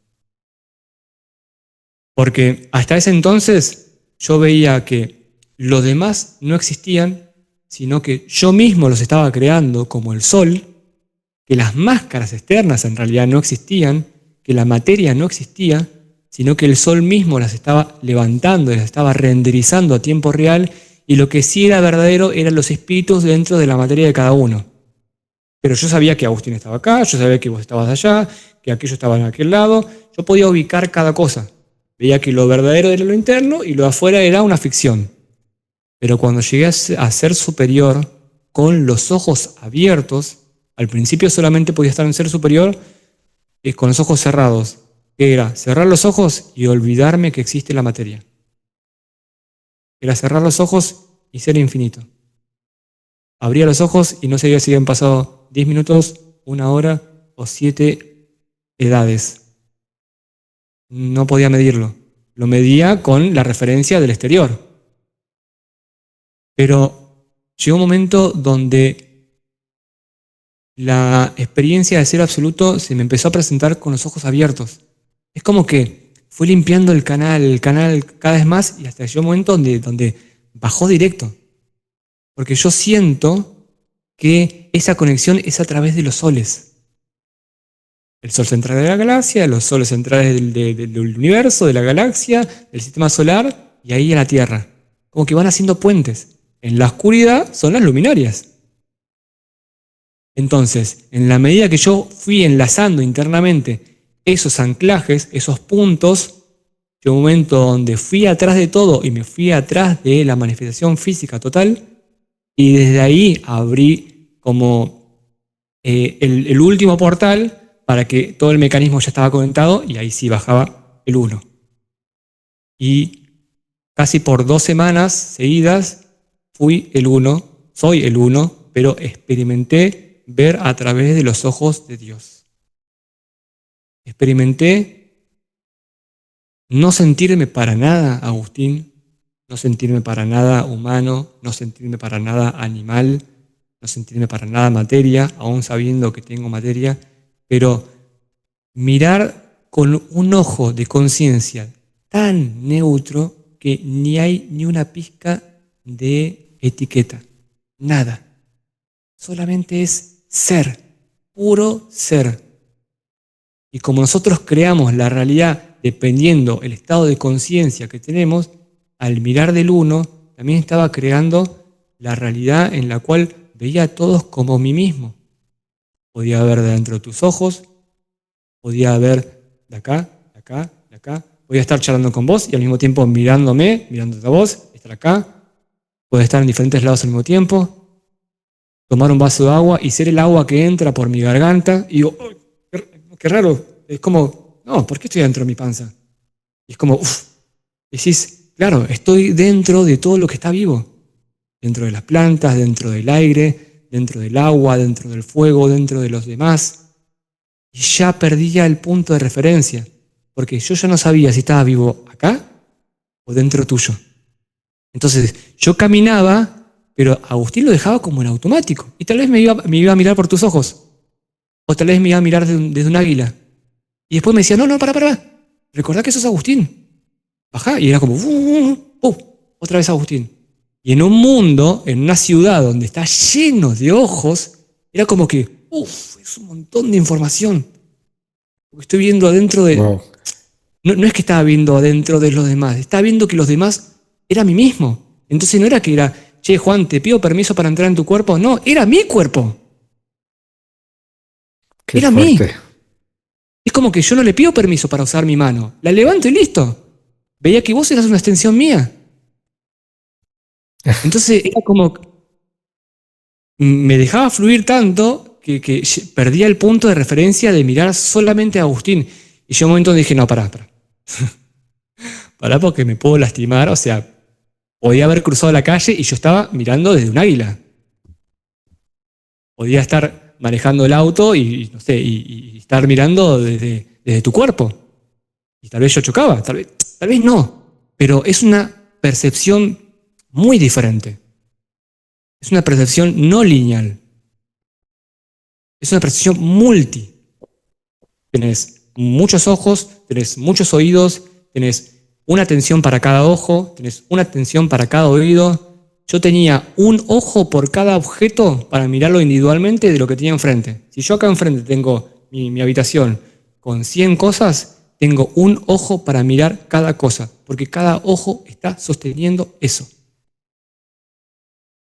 [SPEAKER 1] Porque hasta ese entonces yo veía que los demás no existían, sino que yo mismo los estaba creando como el sol, que las máscaras externas en realidad no existían, que la materia no existía, sino que el sol mismo las estaba levantando, las estaba renderizando a tiempo real, y lo que sí era verdadero eran los espíritus dentro de la materia de cada uno. Pero yo sabía que Agustín estaba acá, yo sabía que vos estabas allá, que aquello estaba en aquel lado, yo podía ubicar cada cosa. Veía que lo verdadero era lo interno y lo de afuera era una ficción. Pero cuando llegué a ser superior, con los ojos abiertos, al principio solamente podía estar en ser superior con los ojos cerrados, que era cerrar los ojos y olvidarme que existe la materia. Era cerrar los ojos y ser infinito. Abría los ojos y no sabía si habían pasado 10 minutos, 1 hora o 7 edades. No podía medirlo. Lo medía con la referencia del exterior. Pero llegó un momento donde la experiencia de ser absoluto se me empezó a presentar con los ojos abiertos. Es como que fue limpiando el canal cada vez más y hasta llegó un momento donde bajó directo. Porque yo siento que esa conexión es a través de los soles. El sol central de la galaxia, los soles centrales del universo, de la galaxia, del sistema solar y ahí a la Tierra. Como que van haciendo puentes. En la oscuridad son las luminarias. Entonces, en la medida que yo fui enlazando internamente esos anclajes, esos puntos, llegó un momento donde fui atrás de todo y me fui atrás de la manifestación física total y desde ahí abrí como el último portal para que todo el mecanismo ya estaba conectado y ahí sí bajaba el 1. Y casi por 2 semanas seguidas fui el 1, soy el 1, pero experimenté ver a través de los ojos de Dios. Experimenté no sentirme para nada Agustín, no sentirme para nada humano, no sentirme para nada animal, no sentirme para nada materia, aún sabiendo que tengo materia, pero mirar con un ojo de conciencia tan neutro que ni hay ni una pizca de etiqueta, nada. Solamente es ser, puro ser. Y como nosotros creamos la realidad dependiendo el estado de conciencia que tenemos, al mirar del uno, también estaba creando la realidad en la cual veía a todos como mí mismo. Podía ver de dentro de tus ojos, podía ver de acá, de acá, de acá. Podía estar charlando con vos y al mismo tiempo mirándome, mirándote a vos, estar acá. Podía estar en diferentes lados al mismo tiempo. Tomar un vaso de agua y ser el agua que entra por mi garganta. Y digo, oh, qué raro. Es como, no, ¿por qué estoy dentro de mi panza? Y es como, uff. Decís, claro, estoy dentro de todo lo que está vivo. Dentro de las plantas, dentro del aire, dentro del agua, dentro del fuego, dentro de los demás. Y ya perdía el punto de referencia, porque yo ya no sabía si estaba vivo acá o dentro tuyo. Entonces yo caminaba, pero Agustín lo dejaba como en automático. Y tal vez me iba a mirar por tus ojos, o tal vez me iba a mirar desde un águila. Y después me decía, no, para. Recordá que sos Agustín. Bajá, y era como, otra vez Agustín. Y en un mundo, en una ciudad donde está lleno de ojos, era como que, es un montón de información. Porque estoy viendo adentro de...
[SPEAKER 2] Wow.
[SPEAKER 1] No es que estaba viendo adentro de los demás, estaba viendo que los demás era mí mismo. Entonces no era que era, che, Juan, te pido permiso para entrar en tu cuerpo. No, era mi cuerpo.
[SPEAKER 2] Qué
[SPEAKER 1] Era mí.
[SPEAKER 2] fuerte.
[SPEAKER 1] Es como que yo no le pido permiso para usar mi mano. La levanto y listo. Veía que vos eras una extensión mía. Entonces era como... Me dejaba fluir tanto que perdía el punto de referencia de mirar solamente a Agustín. Y yo en un momento dije, no, pará. Pará porque me puedo lastimar. O sea, podía haber cruzado la calle y yo estaba mirando desde un águila. Podía estar manejando el auto y no sé, y estar mirando desde tu cuerpo. Y tal vez yo chocaba, tal vez no. Pero es una percepción muy diferente. Es una percepción no lineal. Es una percepción multi. Tenés muchos ojos, tenés muchos oídos, tenés una atención para cada ojo, tenés una atención para cada oído. Yo tenía un ojo por cada objeto para mirarlo individualmente de lo que tenía enfrente. Si yo acá enfrente tengo mi habitación con 100 cosas, tengo un ojo para mirar cada cosa, porque cada ojo está sosteniendo eso.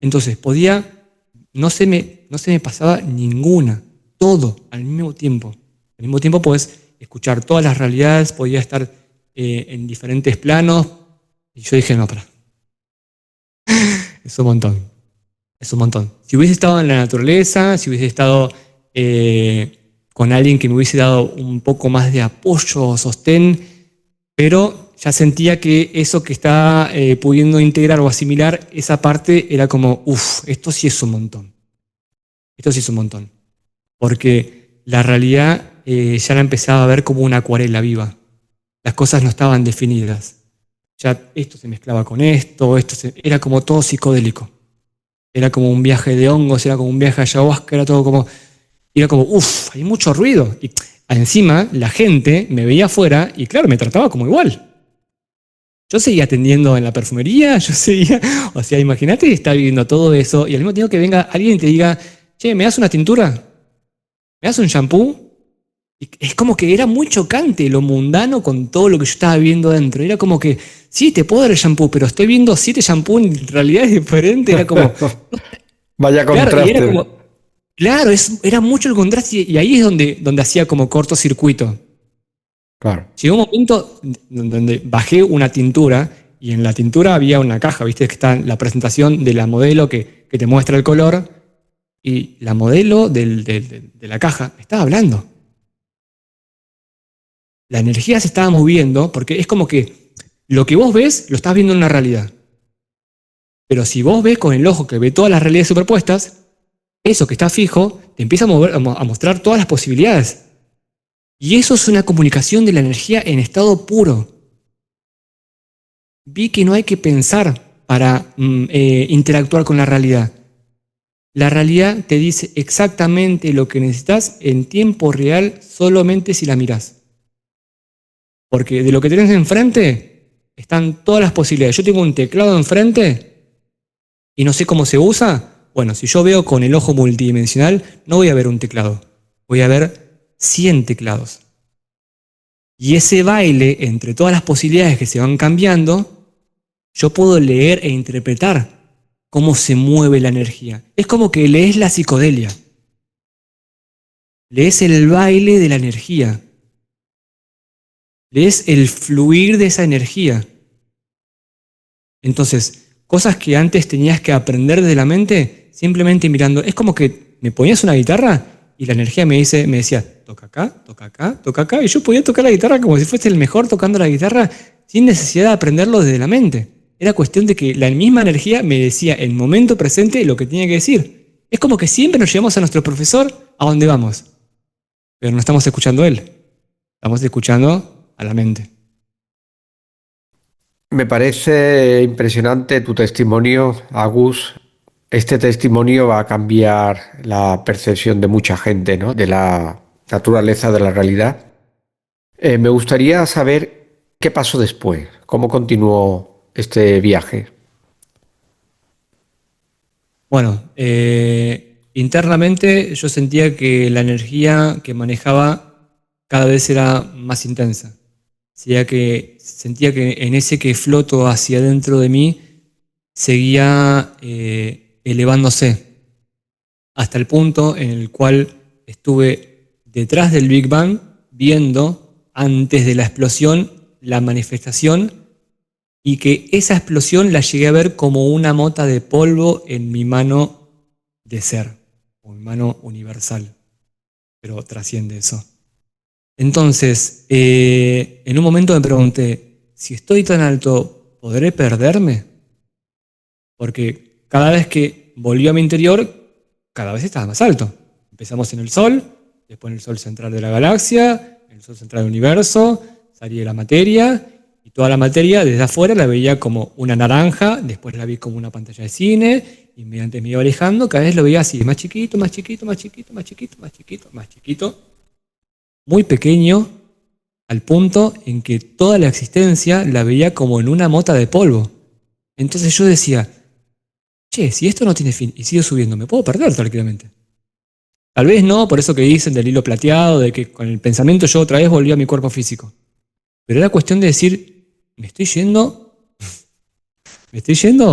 [SPEAKER 1] Entonces no se me pasaba ninguna, todo al mismo tiempo. Al mismo tiempo podés escuchar todas las realidades, podía estar en diferentes planos. Y yo dije, no, pará. Es un montón. Es un montón. Si hubiese estado en la naturaleza, si hubiese estado con alguien que me hubiese dado un poco más de apoyo o sostén, pero ya sentía que eso que estaba pudiendo integrar o asimilar, esa parte era como, esto sí es un montón. Esto sí es un montón. Porque la realidad ya la empezaba a ver como una acuarela viva. Las cosas no estaban definidas. Ya esto se mezclaba con esto era como todo psicodélico. Era como un viaje de hongos, era como un viaje a ayahuasca, era como, hay mucho ruido. Y encima la gente me veía afuera y claro, me trataba como igual. Yo seguía atendiendo en la perfumería, o sea, imagínate estar viviendo todo eso y al mismo tiempo que venga alguien y te diga, che, ¿me das una tintura? ¿Me das un shampoo? Y es como que era muy chocante lo mundano con todo lo que yo estaba viendo dentro. Era como que, sí, te puedo dar el shampoo, pero estoy viendo 7 shampoos en realidades diferentes. Era como...
[SPEAKER 2] Vaya contraste.
[SPEAKER 1] Claro, era mucho el contraste y ahí es donde hacía como cortocircuito.
[SPEAKER 2] Claro.
[SPEAKER 1] Llegó un momento donde bajé una tintura y en la tintura había una caja, ¿viste? Que está la presentación de la modelo que te muestra el color y la modelo de la caja estaba hablando. La energía se estaba moviendo porque es como que lo que vos ves lo estás viendo en una realidad. Pero si vos ves con el ojo que ve todas las realidades superpuestas, eso que está fijo te empieza a mostrar todas las posibilidades. Y eso es una comunicación de la energía en estado puro. Vi que no hay que pensar para interactuar con la realidad. La realidad te dice exactamente lo que necesitas en tiempo real solamente si la mirás. Porque de lo que tenés enfrente están todas las posibilidades. Yo tengo un teclado enfrente y no sé cómo se usa. Bueno, si yo veo con el ojo multidimensional, no voy a ver un teclado. Voy a ver 100 teclados. Y ese baile, entre todas las posibilidades que se van cambiando, yo puedo leer e interpretar cómo se mueve la energía. Es como que lees la psicodelia. Lees el baile de la energía. Lees el fluir de esa energía. Entonces, cosas que antes tenías que aprender desde la mente, simplemente mirando. Es como que me ponías una guitarra y la energía me decía, toca acá, toca acá, toca acá. Y yo podía tocar la guitarra como si fuese el mejor tocando la guitarra sin necesidad de aprenderlo desde la mente. Era cuestión de que la misma energía me decía en el momento presente lo que tenía que decir. Es como que siempre nos llevamos a nuestro profesor a donde vamos. Pero no estamos escuchando a él. Estamos escuchando a la mente.
[SPEAKER 2] Me parece impresionante tu testimonio, Agus. Este testimonio va a cambiar la percepción de mucha gente, ¿no? De la naturaleza de la realidad. Me gustaría saber qué pasó después, cómo continuó este viaje.
[SPEAKER 1] Bueno, internamente yo sentía que la energía que manejaba cada vez era más intensa. Sentía que en ese que floto hacia adentro de mí seguía elevándose hasta el punto en el cual estuve detrás del Big Bang viendo antes de la explosión la manifestación y que esa explosión la llegué a ver como una mota de polvo en mi mano de ser, o mi mano universal, pero trasciende eso. Entonces, en un momento me pregunté, si estoy tan alto, ¿podré perderme? Porque cada vez que volví a mi interior, cada vez estaba más alto. Empezamos en el Sol, después en el Sol central de la galaxia, en el Sol central del universo, salí de la materia, y toda la materia desde afuera la veía como una naranja, después la vi como una pantalla de cine, y mediante me iba alejando, cada vez lo veía así, más chiquito, más chiquito, más chiquito, más chiquito, más chiquito, más chiquito, muy pequeño, al punto en que toda la existencia la veía como en una mota de polvo. Entonces yo decía, che, si esto no tiene fin y sigo subiendo, me puedo perder tranquilamente. Tal vez no, por eso que dicen del hilo plateado, de que con el pensamiento yo otra vez volví a mi cuerpo físico. Pero era cuestión de decir, me estoy yendo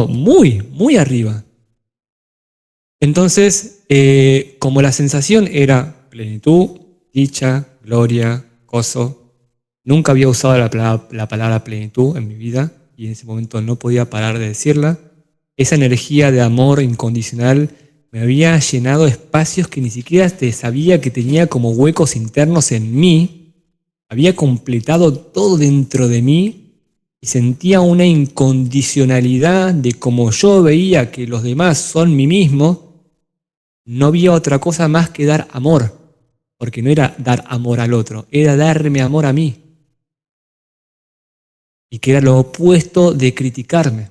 [SPEAKER 1] muy, muy arriba. Entonces, como la sensación era plenitud, dicha, gloria, gozo, nunca había usado la palabra plenitud en mi vida y en ese momento no podía parar de decirla. Esa energía de amor incondicional me había llenado espacios que ni siquiera sabía que tenía como huecos internos en mí. Había completado todo dentro de mí y sentía una incondicionalidad de como yo veía que los demás son mí mismo. No había otra cosa más que dar amor, porque no era dar amor al otro, era darme amor a mí. Y que era lo opuesto de criticarme.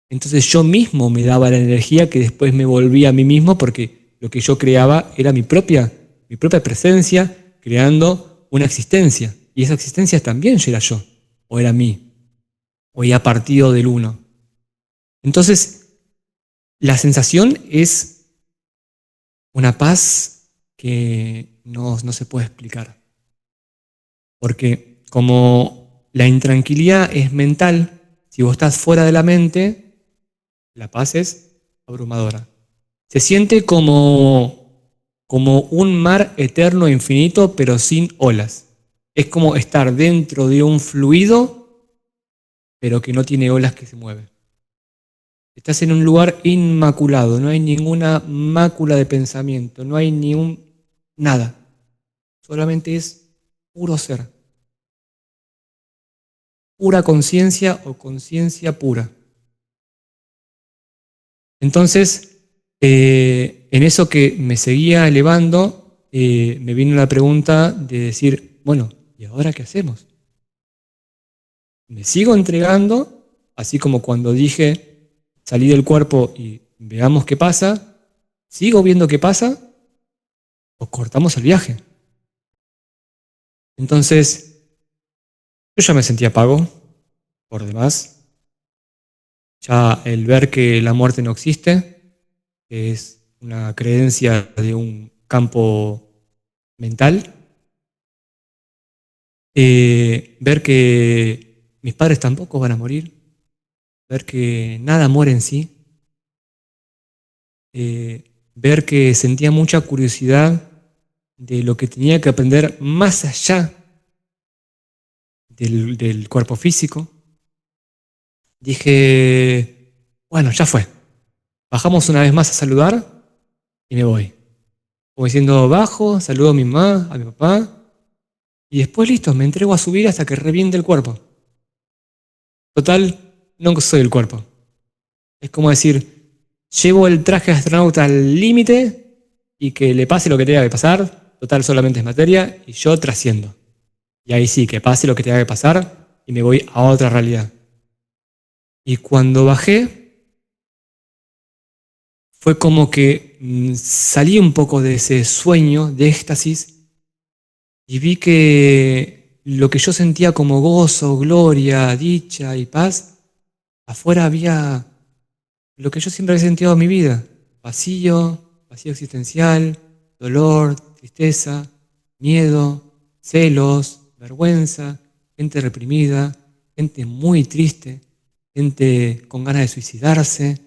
[SPEAKER 1] Entonces yo mismo me daba la energía que después me volvía a mí mismo porque lo que yo creaba era mi propia presencia creando una existencia. Y esa existencia también ya era yo, o era mí, o era partido del uno. Entonces, la sensación es una paz que no se puede explicar. Porque como la intranquilidad es mental, si vos estás fuera de la mente, la paz es abrumadora. Se siente como un mar eterno e infinito, pero sin olas. Es como estar dentro de un fluido, pero que no tiene olas que se mueven. Estás en un lugar inmaculado, no hay ninguna mácula de pensamiento, no hay ni un nada. Solamente es puro ser. Pura conciencia o conciencia pura. Entonces, en eso que me seguía elevando, me vino la pregunta de decir, bueno, ¿y ahora qué hacemos? ¿Me sigo entregando? Así como cuando dije, salí del cuerpo y veamos qué pasa, ¿sigo viendo qué pasa? ¿O cortamos el viaje? Entonces, yo ya me sentía pago, por demás. Ya el ver que la muerte no existe, es una creencia de un campo mental, ver que mis padres tampoco van a morir, ver que nada muere en sí, ver que sentía mucha curiosidad de lo que tenía que aprender más allá del cuerpo físico. Dije, bueno, ya fue. Bajamos una vez más a saludar y me voy. Como diciendo, bajo, saludo a mi mamá, a mi papá, y después listo, me entrego a subir hasta que reviente el cuerpo. Total, no soy el cuerpo. Es como decir, llevo el traje de astronauta al límite y que le pase lo que tenga que pasar, total solamente es materia, y yo trasciendo. Y ahí sí, que pase lo que tenga que pasar y me voy a otra realidad. Y cuando bajé, fue como que salí un poco de ese sueño de éxtasis y vi que lo que yo sentía como gozo, gloria, dicha y paz, afuera había lo que yo siempre he sentido en mi vida: vacío, vacío existencial, dolor, tristeza, miedo, celos, vergüenza, gente reprimida, gente muy triste, gente con ganas de suicidarse.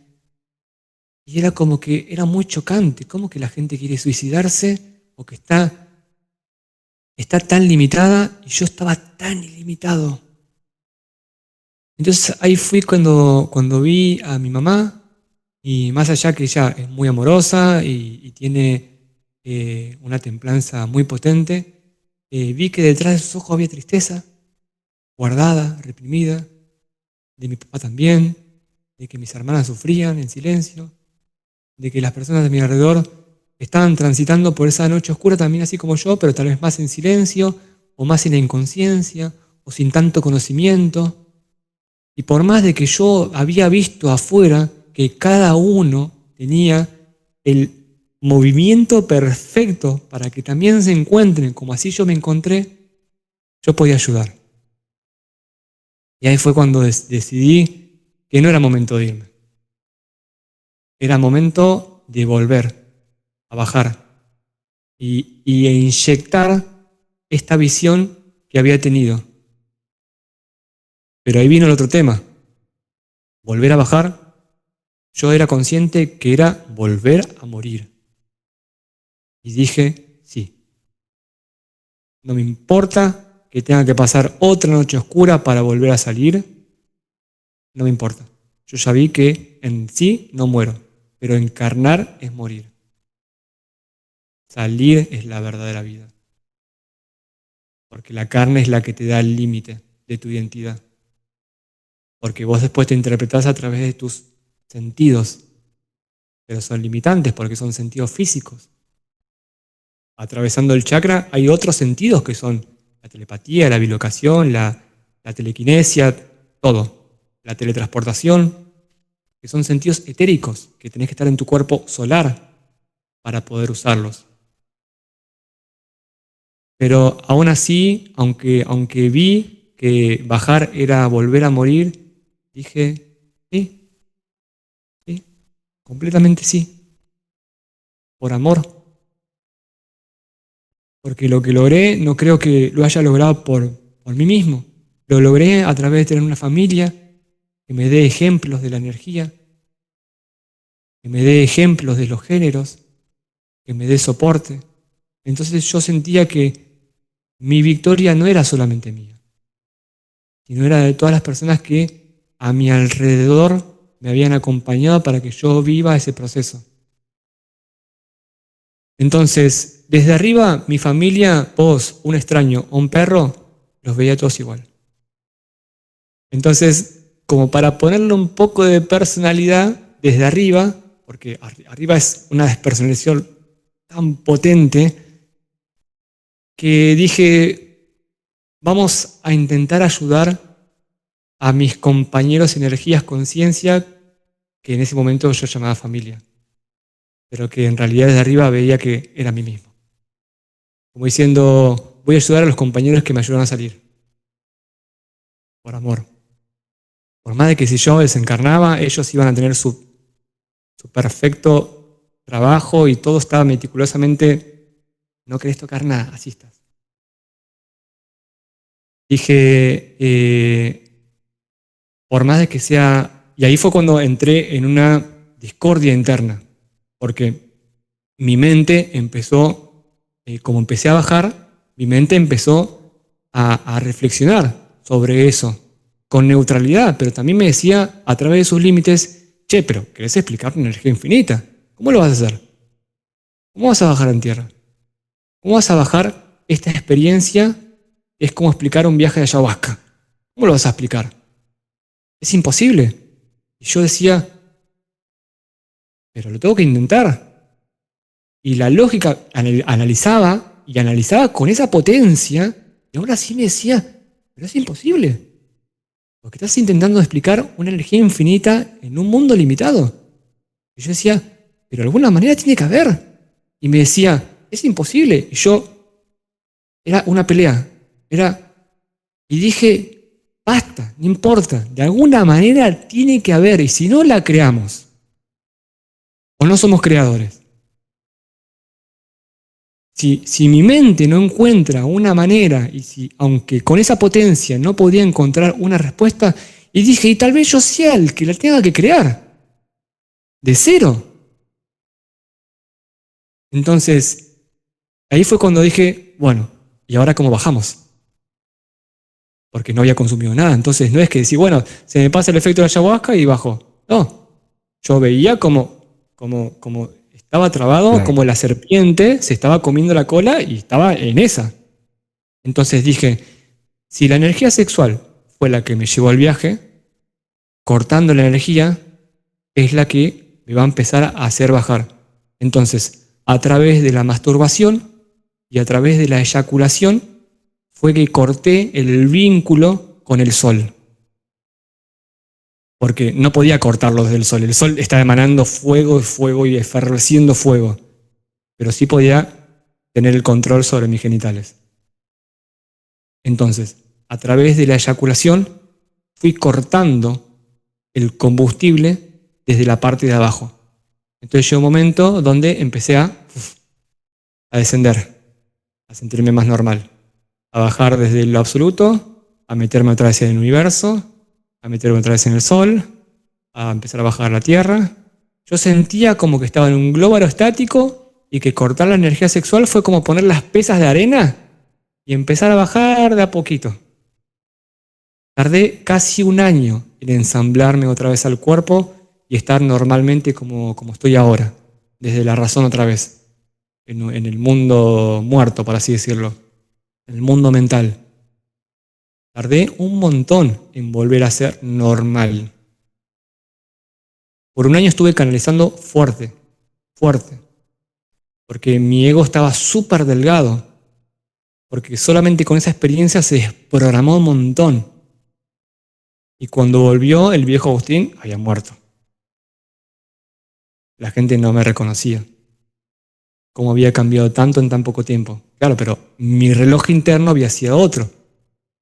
[SPEAKER 1] Y era como que era muy chocante, ¿cómo que la gente quiere suicidarse o que está tan limitada y yo estaba tan ilimitado? Entonces ahí fui cuando vi a mi mamá, y más allá que ella es muy amorosa y tiene una templanza muy potente, vi que detrás de sus ojos había tristeza, guardada, reprimida, de mi papá también, de que mis hermanas sufrían en silencio, de que las personas de mi alrededor estaban transitando por esa noche oscura también así como yo, pero tal vez más en silencio, o más en la inconsciencia, o sin tanto conocimiento. Y por más de que yo había visto afuera que cada uno tenía el movimiento perfecto para que también se encuentren como así yo me encontré, yo podía ayudar. Y ahí fue cuando decidí que no era momento de irme. Era momento de volver a bajar y a inyectar esta visión que había tenido. Pero ahí vino el otro tema: volver a bajar. Yo era consciente que era volver a morir. Y dije, sí, no me importa que tenga que pasar otra noche oscura para volver a salir, no me importa. Yo ya vi que en sí no muero, pero encarnar es morir. Salir es la verdadera vida. Porque la carne es la que te da el límite de tu identidad. Porque vos después te interpretás a través de tus sentidos, pero son limitantes porque son sentidos físicos. Atravesando el chakra hay otros sentidos que son la telepatía, la bilocación, la telequinesia, todo. La teletransportación, que son sentidos etéricos, que tenés que estar en tu cuerpo solar para poder usarlos. Pero aún así, aunque vi que bajar era volver a morir, dije, sí, completamente sí, por amor. Porque lo que logré no creo que lo haya logrado por mí mismo. Lo logré a través de tener una familia que me dé ejemplos de la energía, que me dé ejemplos de los géneros, que me dé soporte. Entonces yo sentía que mi victoria no era solamente mía, sino era de todas las personas que a mi alrededor me habían acompañado para que yo viva ese proceso. Entonces, desde arriba, mi familia, vos, un extraño o un perro, los veía todos igual. Entonces, como para ponerle un poco de personalidad desde arriba, porque arriba es una despersonalización tan potente, que dije, vamos a intentar ayudar a mis compañeros energías conciencia, que en ese momento yo llamaba familia, pero que en realidad desde arriba veía que era a mí mismo. Como diciendo, voy a ayudar a los compañeros que me ayudaron a salir, por amor. Por más de que si yo desencarnaba, ellos iban a tener su perfecto trabajo y todo estaba meticulosamente, no querés tocar nada, así estás. Dije, por más de que sea... Y ahí fue cuando entré en una discordia interna, porque mi mente empezó, como empecé a bajar, mi mente empezó a reflexionar sobre eso, con neutralidad, pero también me decía a través de sus límites, che, pero ¿querés explicar una energía infinita? ¿Cómo lo vas a hacer? ¿Cómo vas a bajar en tierra? ¿Cómo vas a bajar esta experiencia? Es como explicar un viaje de ayahuasca. ¿Cómo lo vas a explicar? Es imposible. Y yo decía, pero lo tengo que intentar. Y la lógica analizaba y analizaba con esa potencia, y ahora sí me decía, pero es imposible. Porque estás intentando explicar una energía infinita en un mundo limitado. Y yo decía, pero de alguna manera tiene que haber. Y me decía, es imposible. Y yo, era una pelea. Y dije, basta, no importa. De alguna manera tiene que haber. Y si no la creamos, o no somos creadores. Si mi mente no encuentra una manera, y si, aunque con esa potencia no podía encontrar una respuesta, y dije, y tal vez yo sea el que la tenga que crear, de cero. Entonces, ahí fue cuando dije, bueno, ¿y ahora cómo bajamos? Porque no había consumido nada. Entonces, no es que decir, bueno, se me pasa el efecto de la ayahuasca y bajo. No, yo veía como estaba trabado,
[SPEAKER 2] Claro.
[SPEAKER 1] como la serpiente se estaba comiendo la cola y estaba en esa. Entonces dije, si la energía sexual fue la que me llevó al viaje, cortando la energía es la que me va a empezar a hacer bajar. Entonces, a través de la masturbación y a través de la eyaculación fue que corté el vínculo con el sol. Porque no podía cortarlo desde el sol. El sol estaba emanando fuego y efervesciendo fuego. Pero sí podía tener el control sobre mis genitales. Entonces, a través de la eyaculación, fui cortando el combustible desde la parte de abajo. Entonces llegó un momento donde empecé a descender, a sentirme más normal, a bajar desde lo absoluto, a meterme otra vez en el universo, a meterme otra vez en el sol, a empezar a bajar a la tierra. Yo sentía como que estaba en un globo aerostático y que cortar la energía sexual fue como poner las pesas de arena y empezar a bajar de a poquito. Tardé casi un año en ensamblarme otra vez al cuerpo y estar normalmente como estoy ahora, desde la razón otra vez, en el mundo muerto, por así decirlo, en el mundo mental. Tardé un montón en volver a ser normal. Por un año estuve canalizando fuerte, porque mi ego estaba súper delgado, porque solamente con esa experiencia se desprogramó un montón. Y cuando volvió, el viejo Agustín había muerto. La gente no me reconocía. Cómo había cambiado tanto en tan poco tiempo. Claro, pero mi reloj interno había sido otro.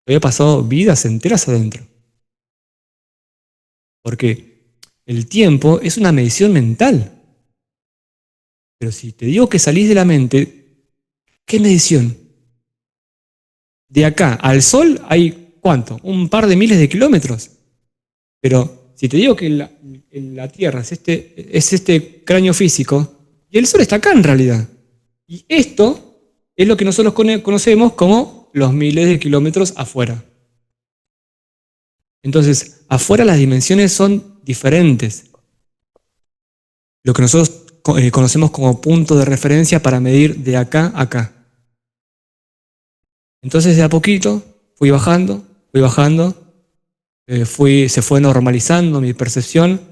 [SPEAKER 1] Había pasado vidas enteras adentro. Porque el tiempo es una medición mental. Pero si te digo que salís de la mente, ¿qué medición? De acá al sol hay, ¿cuánto? Un par de miles de kilómetros. Pero si te digo que la Tierra es este cráneo físico, y el sol está acá en realidad. Y esto es lo que nosotros conocemos como los miles de kilómetros afuera. Entonces, afuera las dimensiones son diferentes. Lo que nosotros conocemos como punto de referencia para medir de acá a acá. Entonces, de a poquito fui bajando, se fue normalizando mi percepción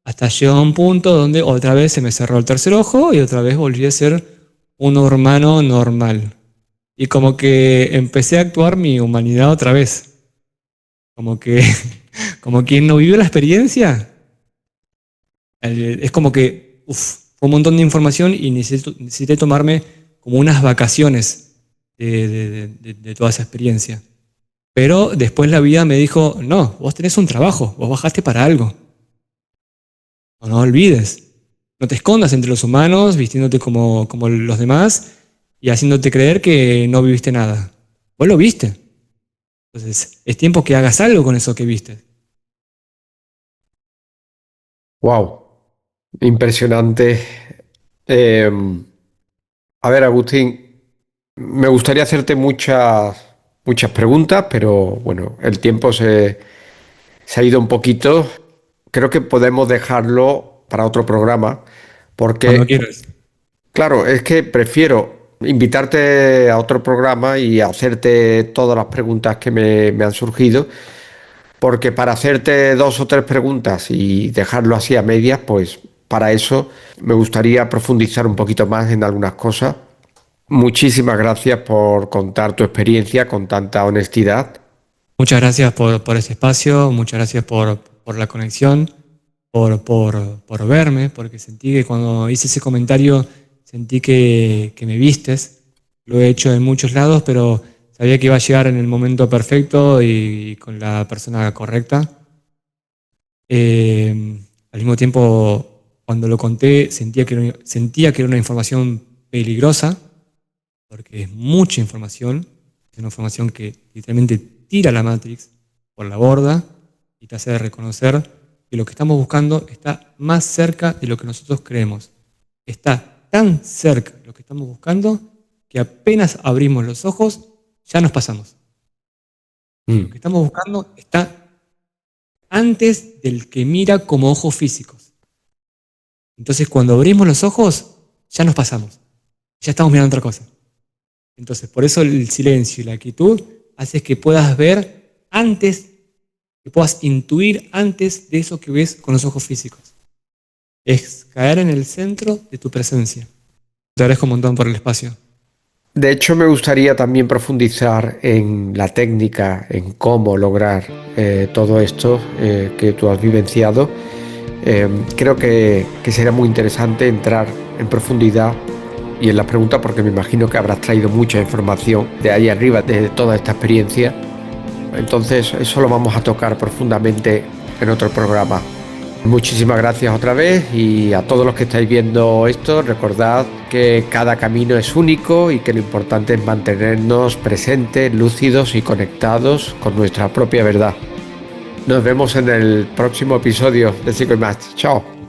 [SPEAKER 1] hasta llegar a un punto donde otra vez se me cerró el tercer ojo y otra vez volví a ser un humano normal. Y como que empecé a actuar mi humanidad otra vez. Como quien no vivió la experiencia. Es como que fue un montón de información y necesité tomarme como unas vacaciones de toda esa experiencia. Pero después la vida me dijo, no, vos tenés un trabajo, vos bajaste para algo. No olvides, no te escondas entre los humanos vistiéndote como los demás y haciéndote creer que no viviste nada. Vos lo viste. Entonces, es tiempo que hagas algo con eso que viste.
[SPEAKER 2] Wow, impresionante. Eh, a ver, Agustín, me gustaría hacerte muchas preguntas, pero bueno, el tiempo se ha ido un poquito. Creo que podemos dejarlo para otro programa,
[SPEAKER 1] Cuando
[SPEAKER 2] porque,
[SPEAKER 1] quieras.
[SPEAKER 2] claro, es que prefiero invitarte a otro programa y hacerte todas las preguntas que me han surgido, porque para hacerte dos o tres preguntas y dejarlo así a medias, pues para eso me gustaría profundizar un poquito más en algunas cosas. Muchísimas gracias por contar tu experiencia con tanta honestidad.
[SPEAKER 1] Muchas gracias por ese espacio, muchas gracias por la conexión, por verme, porque sentí que cuando hice ese comentario, sentí que me vistes. Lo he hecho en muchos lados, pero sabía que iba a llegar en el momento perfecto y con la persona correcta. Al mismo tiempo, cuando lo conté, sentía que era una información peligrosa, porque es mucha información, es una información que literalmente tira la Matrix por la borda y te hace reconocer que lo que estamos buscando está más cerca de lo que nosotros creemos. Está tan cerca de lo que estamos buscando que apenas abrimos los ojos, ya nos pasamos. Lo que estamos buscando está antes del que mira como ojos físicos. Entonces, cuando abrimos los ojos, ya nos pasamos. Ya estamos mirando otra cosa. Entonces, por eso el silencio y la quietud hace que puedas ver antes, que puedas intuir antes de eso que ves con los ojos físicos. Es caer en el centro de tu presencia. Te agradezco un montón por el espacio.
[SPEAKER 2] De hecho, me gustaría también profundizar en la técnica, en cómo lograr todo esto que tú has vivenciado. Creo que sería muy interesante entrar en profundidad y en las preguntas, porque me imagino que habrás traído mucha información de ahí arriba, de toda esta experiencia. Entonces, eso lo vamos a tocar profundamente en otro programa. Muchísimas gracias otra vez, y a todos los que estáis viendo esto, recordad que cada camino es único y que lo importante es mantenernos presentes, lúcidos y conectados con nuestra propia verdad. Nos vemos en el próximo episodio de Psico y Más. Chao.